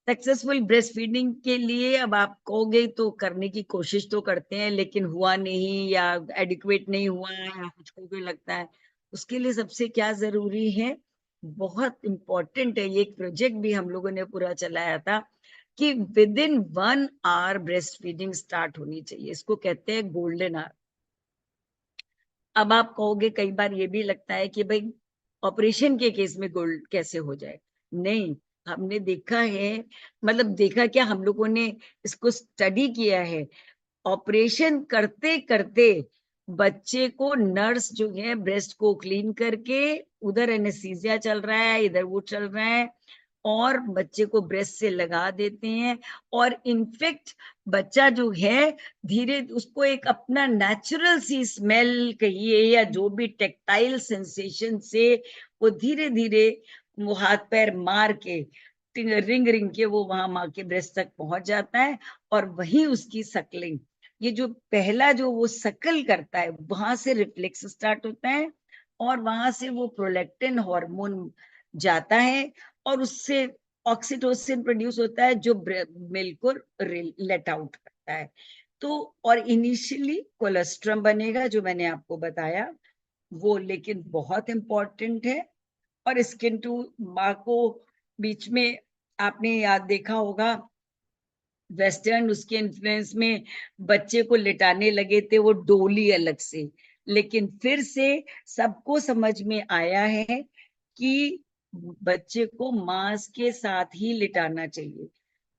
सक्सेसफुल ब्रेस्ट फीडिंग के लिए अब आप कहोगे तो करने की कोशिश तो करते हैं, लेकिन हुआ नहीं, या एडिक्वेट नहीं हुआ, या कुछ को लगता है। उसके लिए सबसे क्या जरूरी है, बहुत इंपॉर्टेंट है, ये एक प्रोजेक्ट भी हम लोगों ने पूरा चलाया था, कि within 1 hour breastfeeding start होनी चाहिए। इसको कहते हैं गोल्डन आवर। अब आप कहोगे, कई बार ये भी लगता है कि भाई ऑपरेशन के केस में गोल्ड कैसे हो जाए। नहीं, हमने देखा है, मतलब देखा क्या, हम लोगों ने इसको स्टडी किया है। ऑपरेशन करते करते बच्चे को नर्स जो है ब्रेस्ट को क्लीन करके, उधर एनेस्थीसिया चल रहा है, इधर वो चल रहा है, और बच्चे को ब्रेस्ट से लगा देते हैं। और इनफेक्ट बच्चा जो है धीरे उसको एक अपना नेचुरल सी स्मेल कहिए, या जो भी टेक्टाइल सेंसेशन से वो धीरे धीरे वो हाथ पैर मार के रिंग रिंग के वो वहां माँ के ब्रेस्ट तक पहुंच जाता है, और वही उसकी सकलिंग, ये जो पहला जो वो सकल करता है, वहां से रिफ्लेक्स स्टार्ट होता है, और वहां से वो प्रोलैक्टिन हार्मोन जाता है, और उससे ऑक्सीटोसिन प्रोड्यूस होता है, जो मिल्क को लेट आउट करता है। तो और इनिशियली कोलेस्ट्रम बनेगा, जो मैंने आपको बताया वो, लेकिन बहुत इंपॉर्टेंट है। और स्किन टू माँ को बीच में आपने याद देखा होगा, वेस्टर्न उसके इन्फ्लुएंस में बच्चे को लिटाने लगे थे वो डोली अलग से, लेकिन फिर से सबको समझ में आया है कि बच्चे को माँ के साथ ही लिटाना चाहिए।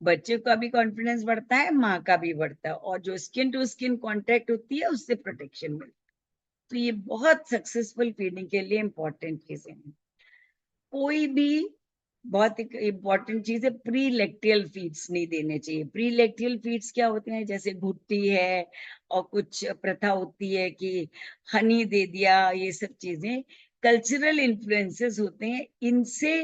बच्चे का भी कॉन्फिडेंस बढ़ता है, माँ का भी बढ़ता है, और जो स्किन टू स्किन कांटेक्ट होती है उससे प्रोटेक्शन मिलता है। तो ये बहुत सक्सेसफुल फीडिंग के लिए इंपॉर्टेंट चीजें हैं। कोई भी बहुत इंपॉर्टेंट चीज है, प्री लेक्टियल फीड्स नहीं देने चाहिए। प्री लेक्टियल फीड्स क्या होते हैं, जैसे भुट्टी है, और कुछ प्रथा होती है कि हनी दे दिया, ये सब चीजें कल्चरल इन्फ्लुएंसेस होते हैं। इनसे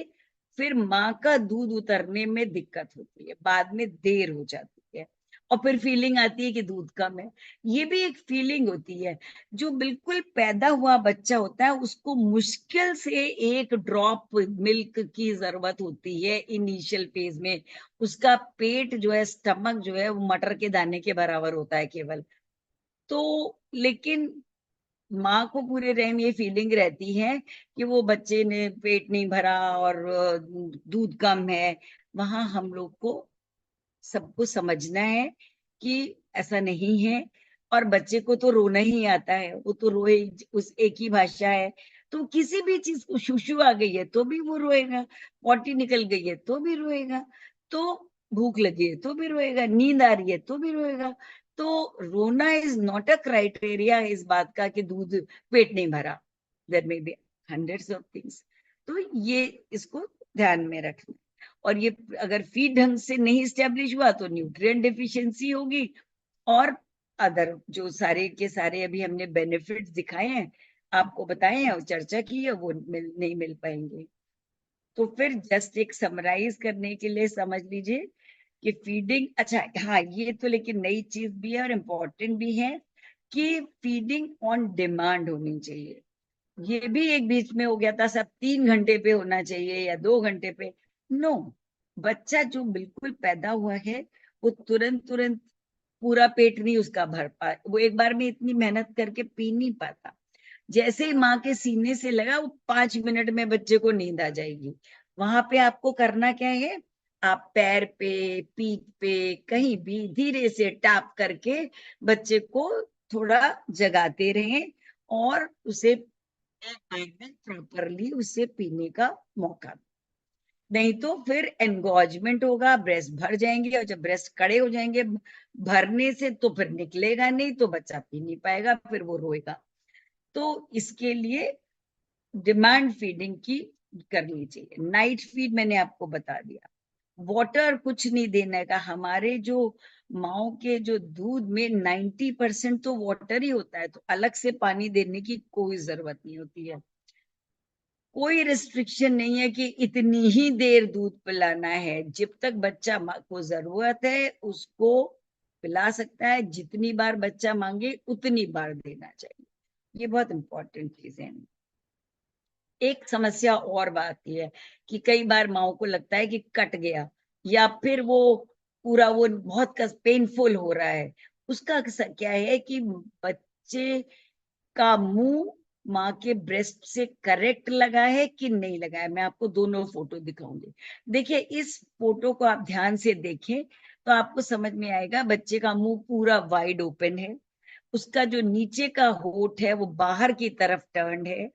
फिर माँ का दूध उतरने में दिक्कत होती है, बाद में देर हो जाती है, और फिर फीलिंग आती है कि दूध कम है। ये भी एक फीलिंग होती है। जो बिल्कुल पैदा हुआ बच्चा होता है उसको मुश्किल से 1 ड्रॉप मिल्क की जरूरत होती है इनिशियल फेज में। उसका पेट जो है, स्टमक जो है, वो मटर के दाने के बराबर होता है केवल। तो लेकिन माँ को पूरे टाइम ये फीलिंग रहती है कि वो बच्चे ने पेट नहीं भरा, और दूध कम है। वहां हम लोग को सबको समझना है कि ऐसा नहीं है। और बच्चे को तो रोना ही आता है, वो तो रोए, उस एक ही भाषा है। तो किसी भी चीज को, शुशु आ गई है तो भी वो रोएगा, पॉटी निकल गई है तो भी रोएगा। तो भूख लगी है तो भी रोएगा, नींद आ रही है तो भी रोएगा। तो रोना इज नॉट अ क्राइटेरिया इस बात का कि दूध पेट नहीं भरा। There may be hundreds of things. तो ये इसको ध्यान में रखना। और ये अगर फीड ढंग से नहीं स्टेब्लिश हुआ तो न्यूट्रिएंट डिफिशियंसी होगी, और अदर जो सारे के सारे अभी हमने बेनिफिट्स दिखाए हैं, आपको बताए हैं और चर्चा की है, वो नहीं मिल पाएंगे। तो फिर जस्ट एक समराइज करने के लिए समझ लीजिए कि फीडिंग, अच्छा हाँ ये तो लेकिन नई चीज भी है और इम्पोर्टेंट भी है कि फीडिंग ऑन डिमांड होनी चाहिए। ये भी एक बीच में हो गया था, सब 3 घंटे पे होना चाहिए या 2 घंटे पे। नो, बच्चा जो बिल्कुल पैदा हुआ है वो तुरंत तुरंत पूरा पेट नहीं उसका भर पा, वो एक बार में इतनी मेहनत करके पी नहीं पाता। जैसे ही माँ के सीने से लगा, वो 5 मिनट में बच्चे को नींद आ जाएगी। वहां पे आपको करना क्या है, आप पैर पे, पीठ पे, कहीं भी धीरे से टैप करके बच्चे को थोड़ा जगाते रहें और उसे प्रॉपरली उसे पीने का मौका। नहीं तो फिर एनगॉजमेंट होगा, ब्रेस्ट भर जाएंगे, और जब ब्रेस्ट कड़े हो जाएंगे भरने से तो फिर निकलेगा नहीं, तो बच्चा पी नहीं पाएगा, फिर वो रोएगा। तो इसके लिए डिमांड फीडिंग की करनी चाहिए। नाइट फीड मैंने आपको बता दिया। वाटर कुछ नहीं देने का। हमारे जो माओ के जो दूध में 90% तो वाटर ही होता है, तो अलग से पानी देने की कोई जरूरत नहीं होती है। कोई रिस्ट्रिक्शन नहीं है कि इतनी ही देर दूध पिलाना है। जब तक बच्चा को जरूरत है उसको पिला सकता है, जितनी बार बच्चा मांगे उतनी बार देना चाहिए। ये बहुत इंपॉर्टेंट चीज है। एक समस्या और बात यह है कि कई बार माओ को लगता है कि कट गया, या फिर वो पूरा वो बहुत पेनफुल हो रहा है। उसका क्या है कि बच्चे का मुंह माँ के ब्रेस्ट से करेक्ट लगा है कि नहीं लगा है। मैं आपको दोनों फोटो दिखाऊंगी। देखिए इस फोटो को आप ध्यान से देखें तो आपको समझ में आएगा, बच्चे का मुंह पूरा वाइड ओपन है, उसका जो नीचे का होठ है वो बाहर की तरफ टर्न है,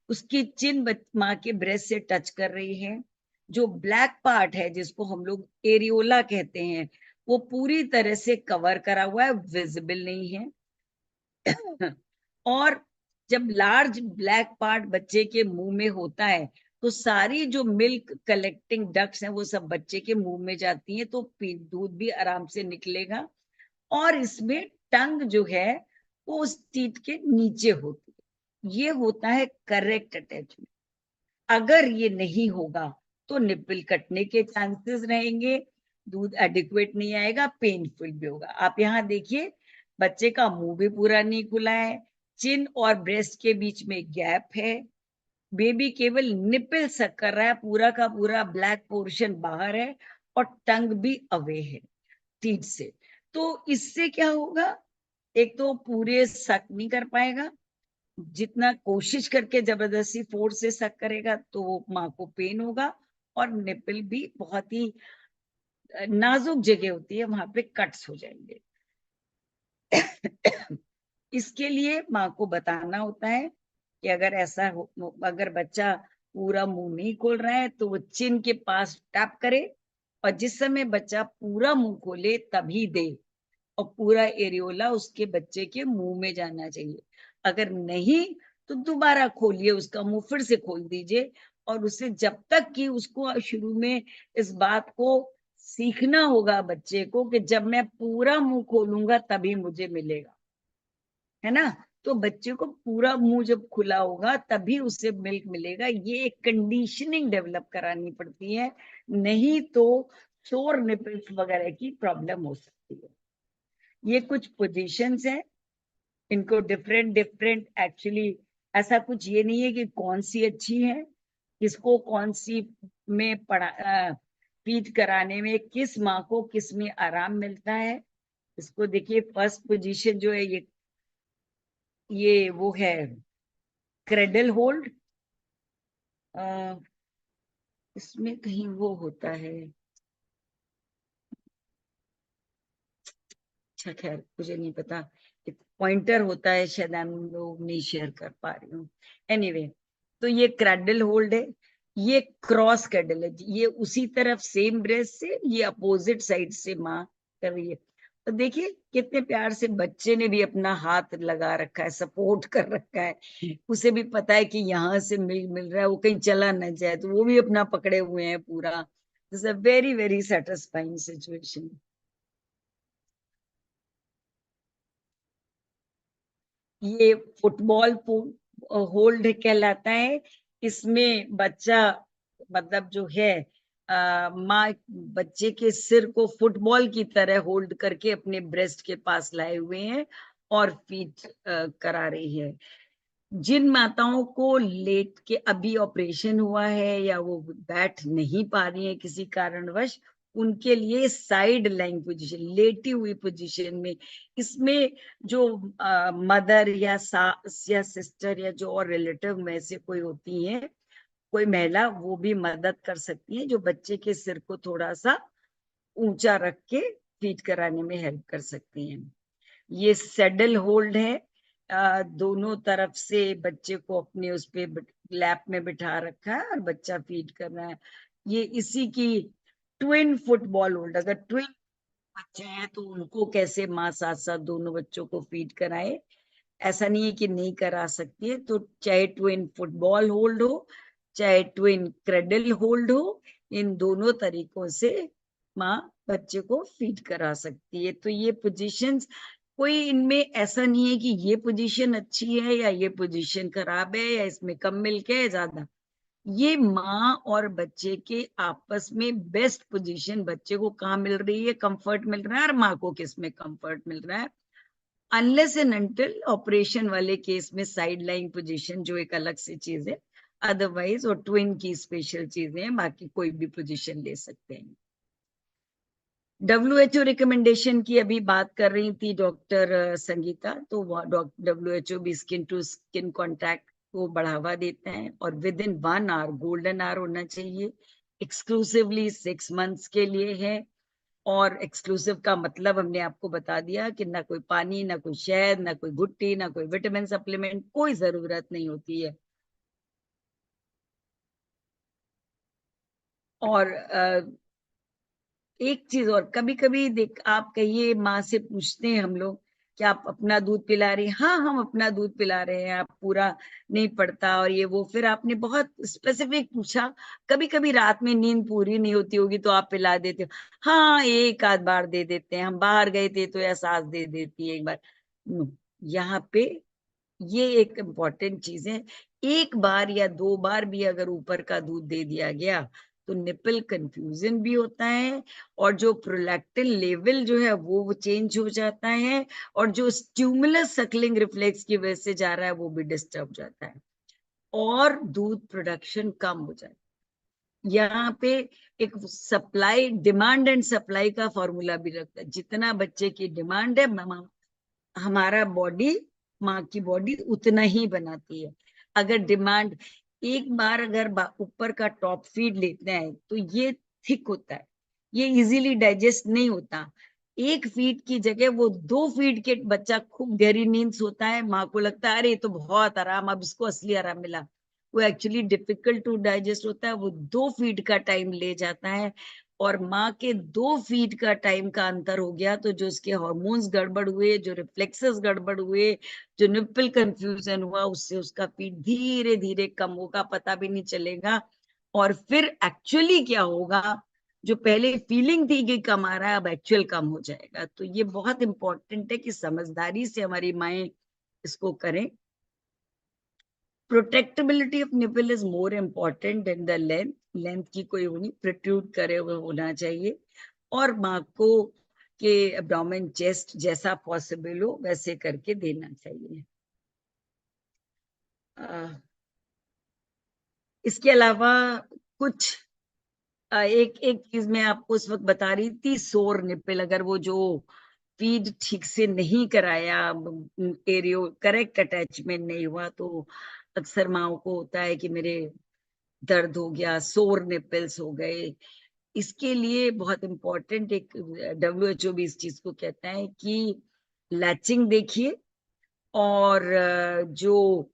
उसकी चिन माँ के ब्रेस्ट से टच कर रही है। जो ब्लैक पार्ट है जिसको हम लोग एरियोला कहते हैं, वो पूरी तरह से कवर करा हुआ है, विजिबल नहीं है। और जब लार्ज ब्लैक पार्ट बच्चे के मुंह में होता है तो सारी जो मिल्क कलेक्टिंग डक्ट्स हैं वो सब बच्चे के मुंह में जाती हैं, तो दूध भी आराम से निकलेगा। और इसमें टंग जो है वो उस टीथ के नीचे होती है। ये होता है करेक्ट अटैचमेंट। अगर ये नहीं होगा तो निप्पल कटने के चांसेस रहेंगे, दूध एडिक्वेट नहीं आएगा, पेनफुल भी होगा। आप यहाँ देखिए बच्चे का मुंह भी पूरा नहीं खुला है, चिन और ब्रेस्ट के बीच में गैप है, बेबी केवल निप्पल सक कर रहा है, पूरा का पूरा ब्लैक पोर्शन बाहर है, और टंग भी अवे है टीथ से। तो इससे क्या होगा, एक तो पूरे सक नहीं कर पाएगा, जितना कोशिश करके जबरदस्ती फोर्स से सक करेगा तो माँ को पेन होगा, और निपल भी बहुत ही नाजुक जगह होती है, वहां पे कट्स हो जाएंगे। इसके लिए माँ को बताना होता है कि अगर ऐसा हो, अगर बच्चा पूरा मुंह नहीं खोल रहा है तो वो चिन के पास टैप करे, और जिस समय बच्चा पूरा मुंह खोले तभी दे, और पूरा एरियोला उसके बच्चे के मुंह में जाना चाहिए। अगर नहीं तो दोबारा खोलिए उसका मुंह, फिर से खोल दीजिए, और उसे जब तक कि उसको शुरू में इस बात को सीखना होगा बच्चे को कि जब मैं पूरा मुंह खोलूंगा तभी मुझे मिलेगा, है ना। तो बच्चे को पूरा मुंह जब खुला होगा तभी उसे मिल्क मिलेगा। ये एक कंडीशनिंग डेवलप करानी पड़ती है, नहीं तो शोर निपल्स वगैरह की प्रॉब्लम हो सकती है। ये कुछ पोजीशंस हैं, इनको डिफरेंट डिफरेंट एक्चुअली, ऐसा कुछ ये नहीं है कि कौन सी अच्छी है, किसको कौन सी में फीड कराने में किस माँ को किस में आराम मिलता है। इसको देखिए फर्स्ट पोजीशन जो है ये वो है क्रेडल होल्ड। इसमें कहीं वो होता है, अच्छा खैर मुझे नहीं पता, एक पॉइंटर होता है शायद, हम लोग नहीं शेयर कर पा रही हूँ। एनीवे तो ये क्रैडल होल्ड है, ये क्रॉस कडल है, ये उसी तरफ सेम ब्रेस्ट से, ये अपोजिट साइड से माँ कर रही है। तो देखिए कितने प्यार से बच्चे ने भी अपना हाथ लगा रखा है, सपोर्ट कर रखा है, उसे भी पता है कि यहाँ से मिल मिल रहा है, वो कहीं चला न जाए, तो वो भी अपना पकड़े हुए हैं पूरा। This a very very satisfying situation. ये फुटबॉल होल्ड कहलाता है। इसमें बच्चा मतलब जो है माँ बच्चे के सिर को फुटबॉल की तरह होल्ड करके अपने ब्रेस्ट के पास लाए हुए हैं और फीड करा रही है। जिन माताओं को लेट के अभी ऑपरेशन हुआ है या वो बैठ नहीं पा रही है किसी कारणवश, उनके लिए साइड लाइन पोजीशन, लेटी हुई पोजीशन में, इसमें जो मदर या सास या सिस्टर या जो और रिलेटिव में से कोई होती है, कोई महिला, वो भी मदद कर सकती है, जो बच्चे के सिर को थोड़ा सा ऊंचा रख के फीड कराने में हेल्प कर सकती हैं। ये सेडल होल्ड है, दोनों तरफ से बच्चे को अपने उस पे लैप में बिठा रखा है और बच्चा फीड कर रहा है। ये इसी की ट्विन फुटबॉल होल्ड, अगर ट्विन बच्चे हैं तो उनको कैसे माँ साथ साथ दोनों बच्चों को फीड कराए, ऐसा नहीं है कि नहीं करा सकती है। तो चाहे ट्विन फुटबॉल होल्ड हो, चाहे ट्विन क्रेडल होल्ड हो, इन दोनों तरीकों से माँ बच्चे को फीड करा सकती है। तो ये पोजीशंस, कोई इनमें ऐसा नहीं है कि ये पोजीशन अच्छी है या ये पोजीशन खराब है या इसमें कम मिल्क है ज्यादा। ये माँ और बच्चे के आपस में बेस्ट पोजीशन, बच्चे को कहाँ मिल रही है, कंफर्ट मिल रहा है, और माँ को किस में कंफर्ट मिल रहा है। अनलेस एंड अनटिल ऑपरेशन वाले केस में साइड लाइन पोजीशन जो एक अलग से चीज है, अदरवाइज और ट्विन की स्पेशल चीजें हैं, बाकी कोई भी पोजीशन ले सकते हैं। WHO रिकमेंडेशन की अभी बात कर रही थी डॉक्टर संगीता, तो WHO भी स्किन टू स्किन कांटेक्ट को बढ़ावा देता है और within 1 hour golden hour होना चाहिए। एक्सक्लूसिवली 6 मंथ्स के लिए है, और एक्सक्लूसिव का मतलब हमने आपको बता दिया कि ना कोई पानी, ना कोई शहद, ना कोई गुट्टी, ना कोई विटामिन सप्लीमेंट, कोई जरूरत नहीं होती है। और एक चीज और, कभी कभी देख आप कहिए, माँ से पूछते हैं हम लोग कि आप अपना दूध पिला रही हैं? हाँ, हम अपना दूध पिला रहे हैं, आप पूरा नहीं पड़ता और ये वो। फिर आपने बहुत स्पेसिफिक पूछा, कभी कभी रात में नींद पूरी नहीं होती होगी तो आप पिला देते हो? हाँ, एक आध बार दे देते हैं, हम बाहर गए थे तो एहसास दे देती है एक बार। नो, यहाँ पे ये एक इम्पॉर्टेंट चीज है, एक बार या 2 बार भी अगर ऊपर का दूध दे दिया गया तो निपल कंफ्यूजन भी होता है, और जो प्रोलैक्टिन लेवल जो है वो चेंज हो जाता है, और जो स्टिमुलस सकलिंग रिफ्लेक्स की वजह से जा रहा है वो भी डिस्टर्ब जाता है, और दूध प्रोडक्शन कम हो जाता है। यहाँ पे एक सप्लाई, डिमांड एंड सप्लाई का फॉर्मूला भी रखता है, जितना बच्चे की डिमांड है हमारा बॉडी, माँ की बॉडी उतना ही बनाती है। अगर डिमांड, एक बार अगर ऊपर का टॉप फीड लेते हैं तो ये थिक होता है, ये इजीली डाइजेस्ट नहीं होता। एक फीड की जगह वो 2 फीड के बच्चा खूब गहरी नींद सोता है, माँ को लगता है अरे ये तो बहुत आराम, अब इसको असली आराम मिला। वो एक्चुअली डिफिकल्ट टू डाइजेस्ट होता है, वो 2 फीड का टाइम ले जाता है, और माँ के 2 फीड का टाइम का अंतर हो गया तो जो उसके हार्मोन्स गड़बड़ हुए, जो रिफ्लेक्सेस गड़बड़ हुए, जो निप्पल कंफ्यूजन हुआ, उससे उसका फीड धीरे धीरे कम होगा, पता भी नहीं चलेगा। और फिर एक्चुअली क्या होगा, जो पहले फीलिंग थी कि कम आ रहा है, अब एक्चुअल कम हो जाएगा। तो ये बहुत इंपॉर्टेंट है कि समझदारी से हमारी माएं इसको करें। Protectability of nipple is more important than the length. Length की कोई वो नहीं, प्रोट्रूड करे हुए होना चाहिए, और माँ को के एब्डोमेन चेस्ट जैसा पॉसिबल हो वैसे करके देना चाहिए। इसके अलावा कुछ एक एक चीज मैं आपको उस वक्त बता रही थी, सोर निपल, अगर वो जो फीड ठीक से नहीं कराया, एरियो करेक्ट अटैचमेंट नहीं हुआ, तो अक्सर माओ को होता है कि मेरे दर्द हो गया, सोर निपल्स हो गए। इसके लिए बहुत इम्पोर्टेंट, एक WHO भी इस चीज को कहता है कि लैचिंग देखिए, और जो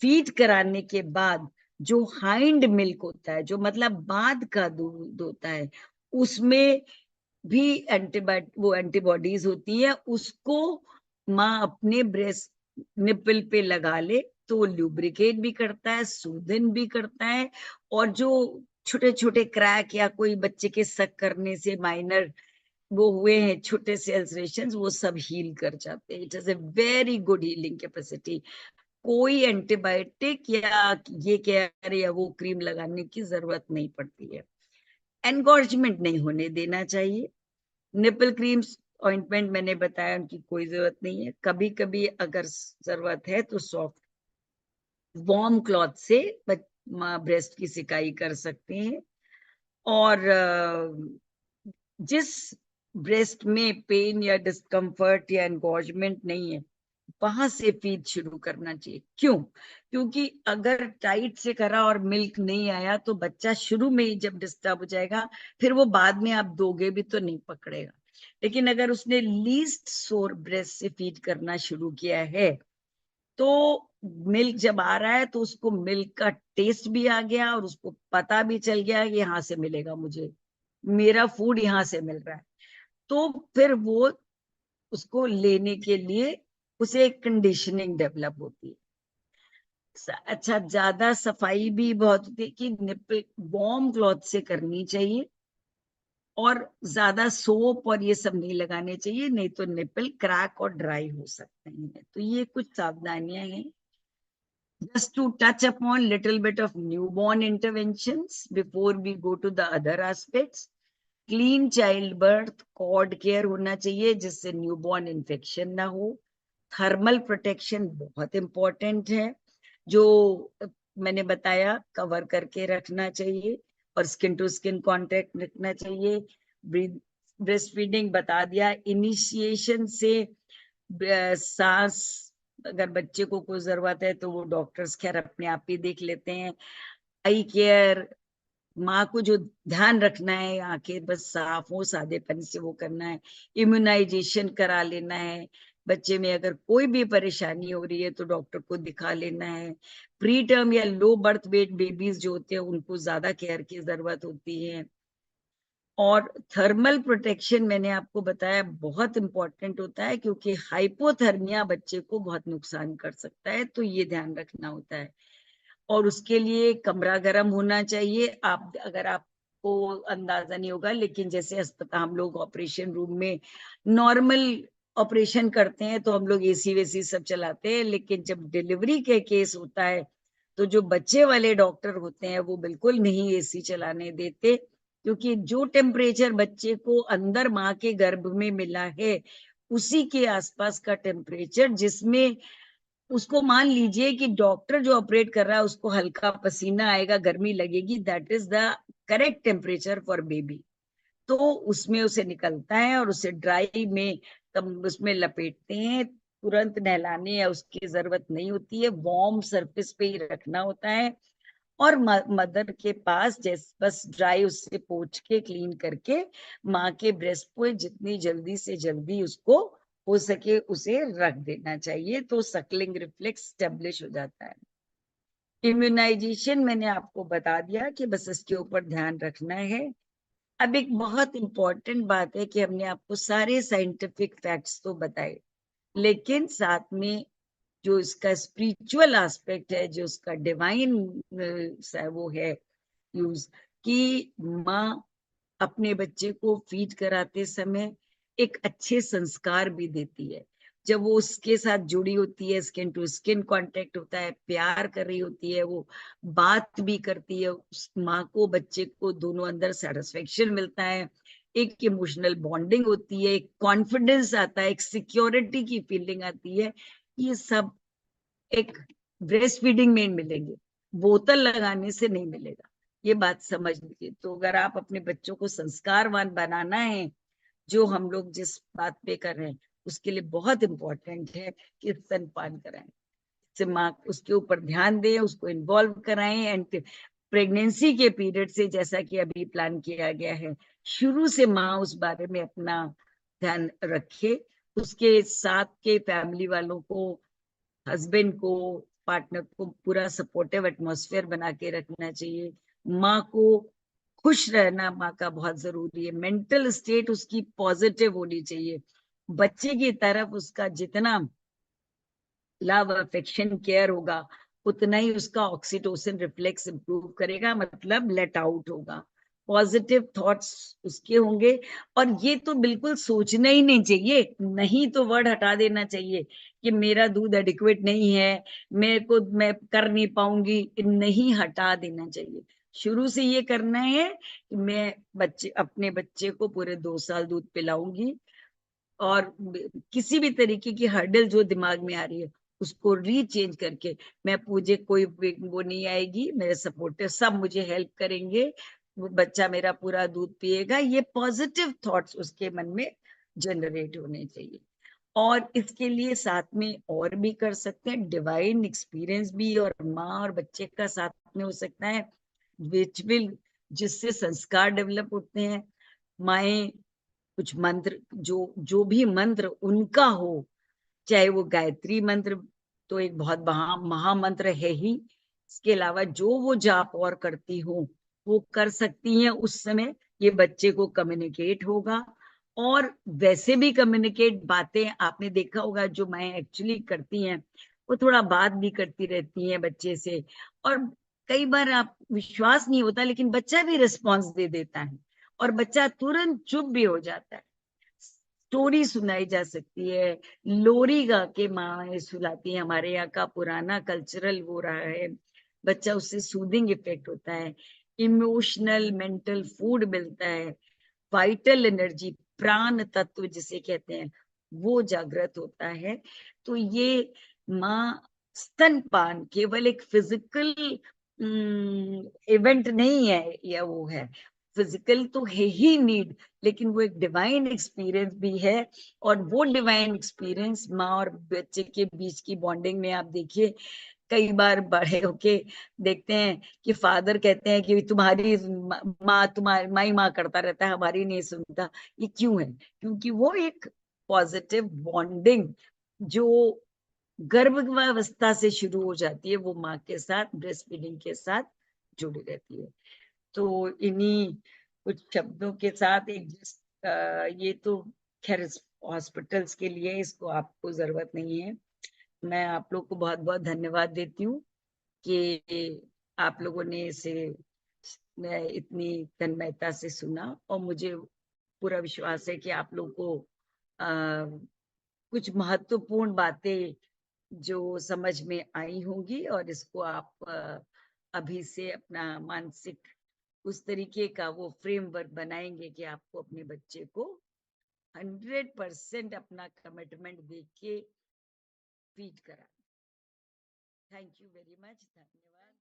फीड कराने के बाद जो हाइंड मिल्क होता है, जो मतलब बाद का दूध होता है, उसमें भी वो एंटीबॉडीज होती है, उसको माँ अपने ब्रेस्ट निपल पे लगा ले तो ल्यूब्रिकेट भी करता है, सूदन भी करता है, और जो छोटे छोटे क्रैक या कोई बच्चे के सक करने से माइनर वो हुए हैं छोटे से अल्सरेशन, वो सब हील कर जाते हैं। It is a very good healing capacity. कोई एंटीबायोटिक या ये केयर या वो क्रीम लगाने की जरूरत नहीं पड़ती है। एनगॉर्जमेंट नहीं होने देना चाहिए। निपल क्रीम्स ऑइंटमेंट मैंने बताया उनकी कोई जरूरत नहीं है। कभी कभी अगर जरूरत है तो सॉफ्ट वार्म क्लॉथ से ब्रेस्ट की सिकाई कर सकते हैं। और जिस ब्रेस्ट में पेन या डिस्कम्फर्ट या एनगॉर्जमेंट नहीं है वहां से फीड शुरू करना चाहिए। क्यों? क्योंकि अगर टाइट से करा और मिल्क नहीं आया तो बच्चा शुरू में ही जब डिस्टर्ब हो जाएगा, फिर वो बाद में आप दोगे भी तो नहीं पकड़ेगा। लेकिन अगर उसने लीस्ट सोर ब्रेस्ट से फीड करना शुरू किया है तो मिल्क जब आ रहा है तो उसको मिल्क का टेस्ट भी आ गया और उसको पता भी चल गया कि यहाँ से मिलेगा, मुझे मेरा फूड यहाँ से मिल रहा है। तो फिर वो उसको लेने के लिए उसे एक कंडीशनिंग डेवलप होती है। अच्छा, ज्यादा सफाई भी बहुत होती है कि निपल वार्म क्लॉथ से करनी चाहिए, और ज्यादा सोप और ये सब नहीं लगाने चाहिए, नहीं तो निपल क्रैक और ड्राई हो सकते हैं। तो ये कुछ सावधानियां हैं। Just to touch upon little bit of newborn interventions before we go to the other aspects. Clean childbirth, cord care होना चाहिए जिससे न्यूबॉर्न इन्फेक्शन ना हो। थर्मल प्रोटेक्शन बहुत इंपॉर्टेंट है, जो मैंने बताया कवर करके रखना चाहिए, और स्किन टू स्किन कांटेक्ट रखना चाहिए। ब्रेस्ट फीडिंग बता दिया, इनिशिएशन से सांस अगर बच्चे को कोई जरूरत है तो वो डॉक्टर्स खैर अपने आप ही देख लेते हैं। आई केयर, माँ को जो ध्यान रखना है आंखें बस साफ हो, सादेपन से वो करना है। इम्यूनाइजेशन करा लेना है, बच्चे में अगर कोई भी परेशानी हो रही है तो डॉक्टर को दिखा लेना है। प्री टर्म या लो बर्थ वेट बेबीज जो होते हैं उनको ज्यादा केयर की जरूरत होती है। और थर्मल प्रोटेक्शन मैंने आपको बताया बहुत इंपॉर्टेंट होता है, क्योंकि हाइपोथर्मिया बच्चे को बहुत नुकसान कर सकता है, तो ये ध्यान रखना होता है। और उसके लिए कमरा गर्म होना चाहिए। आप अगर आपको अंदाजा नहीं होगा, लेकिन जैसे अस्पताल हम लोग ऑपरेशन रूम में नॉर्मल ऑपरेशन करते हैं तो हम लोग एसी वेसी सब चलाते हैं, लेकिन जब डिलीवरी के केस होता है तो जो बच्चे वाले डॉक्टर होते हैं वो बिल्कुल नहीं एसी चलाने देते, क्योंकि जो टेम्परेचर बच्चे को अंदर माँ के गर्भ में मिला है उसी के आसपास का टेम्परेचर, जिसमें उसको मान लीजिए कि डॉक्टर जो ऑपरेट कर रहा है उसको हल्का पसीना आएगा, गर्मी लगेगी, that is the correct temperature for baby. तो उसमें उसे निकलता है और उसे ड्राई में तब उसमें लपेटते हैं। तुरंत नहलाने या उसकी जरूरत नहीं होती है, वार्म सरफेस पे ही रखना होता है। और मदर के पास जैसे बस ड्राई उससे पोंछ के क्लीन करके माँ के ब्रेस्ट पे जितनी जल्दी से जल्दी उसको हो सके उसे रख देना चाहिए, तो सकलिंग रिफ्लेक्स स्टेब्लिश हो जाता है। इम्यूनाइजेशन मैंने आपको बता दिया कि बस इसके ऊपर ध्यान रखना है। अब एक बहुत इंपॉर्टेंट बात है कि हमने आपको सारे साइंटिफिक फैक्ट्स तो बताए, लेकिन साथ में जो इसका स्पिरिचुअल एस्पेक्ट है, जो उसका डिवाइन वो है यूज, कि माँ अपने बच्चे को फीड कराते समय एक अच्छे संस्कार भी देती है। जब वो उसके साथ जुड़ी होती है, स्किन टू स्किन कांटेक्ट होता है, प्यार कर रही होती है, वो बात भी करती है, उस माँ को बच्चे को दोनों अंदर सेटिस्फेक्शन मिलता है, एक इमोशनल बॉन्डिंग होती है, एक कॉन्फिडेंस आता है, एक सिक्योरिटी की फीलिंग आती है। ये सब एक ब्रेस्ट फीडिंग में मिलेंगे, बोतल लगाने से नहीं मिलेगा, ये बात समझ लीजिए। तो अगर आप अपने बच्चों को संस्कारवान बनाना है, जो हम लोग जिस बात पे कर रहे हैं उसके लिए बहुत इंपॉर्टेंट है कि स्तनपान कराएं, से माँ उसके ऊपर ध्यान दें, उसको इन्वॉल्व कराएं। एंड प्रेगनेंसी के पीरियड से जैसा कि अभी प्लान किया गया है, शुरू से माँ उस बारे में अपना ध्यान रखे, उसके साथ के फैमिली वालों को, हस्बैंड को, पार्टनर को पूरा सपोर्टिव एटमॉस्फेयर बना के रखना चाहिए। माँ को खुश रहना माँ का बहुत जरूरी है। मेंटल स्टेट उसकी पॉजिटिव होनी चाहिए। बच्चे की तरफ उसका जितना लव अफेक्शन केयर होगा उतना ही उसका ऑक्सीटोसिन रिफ्लेक्स इंप्रूव करेगा, मतलब लेट आउट होगा, पॉजिटिव थॉट्स उसके होंगे। और ये तो बिल्कुल सोचना ही नहीं चाहिए, नहीं तो वर्ड हटा देना चाहिए कि मेरा दूध एडिक्वेट नहीं है, मैं कर नहीं पाऊंगी, नहीं, हटा देना चाहिए। शुरू से ये करना है कि मैं अपने बच्चे को पूरे 2 साल दूध पिलाऊंगी, और किसी भी तरीके की हर्डल जो दिमाग में आ रही है उसको रीचेंज करके, मैं मुझे कोई वो नहीं आएगी, मेरे सपोर्टर सब मुझे हेल्प करेंगे, वो बच्चा मेरा पूरा दूध पिएगा, ये पॉजिटिव थॉट्स उसके मन में जनरेट होने चाहिए। और इसके लिए साथ में और भी कर सकते हैं, डिवाइन एक्सपीरियंस भी और माँ और बच्चे का साथ में हो सकता है, विच विल जिससे संस्कार डेवलप होते हैं। माए कुछ मंत्र, जो जो भी मंत्र उनका हो, चाहे वो गायत्री मंत्र तो एक बहुत महामंत्र है ही, इसके अलावा जो वो जाप और करती हो वो कर सकती हैं उस समय, ये बच्चे को कम्युनिकेट होगा। और वैसे भी कम्युनिकेट बातें आपने देखा होगा जो मैं एक्चुअली करती हैं, वो थोड़ा बात भी करती रहती हैं बच्चे से, और कई बार आप विश्वास नहीं होता लेकिन बच्चा भी रिस्पॉन्स दे देता है और बच्चा तुरंत चुप भी हो जाता है। स्टोरी सुनाई जा सकती है, लोरी गा के माँ सुलाती है, हमारे यहाँ का पुराना कल्चरल वो रहा है, बच्चा उससे सूदिंग इफेक्ट होता है, इमोशनल मेंटल फूड मिलता है, वाइटल एनर्जी, प्राण तत्व जिसे कहते हैं, वो जागृत होता है। तो ये माँ स्तनपान केवल एक फिजिकल इवेंट नहीं है, या वो है फिजिकल तो है ही नीड, लेकिन वो एक डिवाइन एक्सपीरियंस भी है। और वो डिवाइन एक्सपीरियंस माँ और बच्चे के बीच की बॉन्डिंग में आप देखिए, कई बार बड़े होके देखते हैं कि फादर कहते हैं कि तुम्हारी माँ, तुम्हारी माई माँ करता रहता है, हमारी नहीं सुनता। ये क्यों है? क्योंकि वो एक पॉजिटिव बॉन्डिंग जो गर्भावस्था से शुरू हो जाती है, वो माँ के साथ ब्रेस्ट फीडिंग के साथ जुड़ी रहती है। तो इन्हीं कुछ शब्दों के साथ एक ये तो खैर हॉस्पिटल्स के लिए इसको आपको जरूरत नहीं है। मैं आप लोग को बहुत बहुत धन्यवाद देती हूँ कि आप लोगों ने इसे इतनी तन्मयता से सुना, और मुझे पूरा विश्वास है कि आप लोग को कुछ महत्वपूर्ण बातें जो समझ में आई होंगी, और इसको आप अभी से अपना मानसिक उस तरीके का वो फ्रेमवर्क बनाएंगे कि आपको अपने बच्चे को 100% अपना कमिटमेंट दे के फीड करा। थैंक यू वेरी मच, धन्यवाद।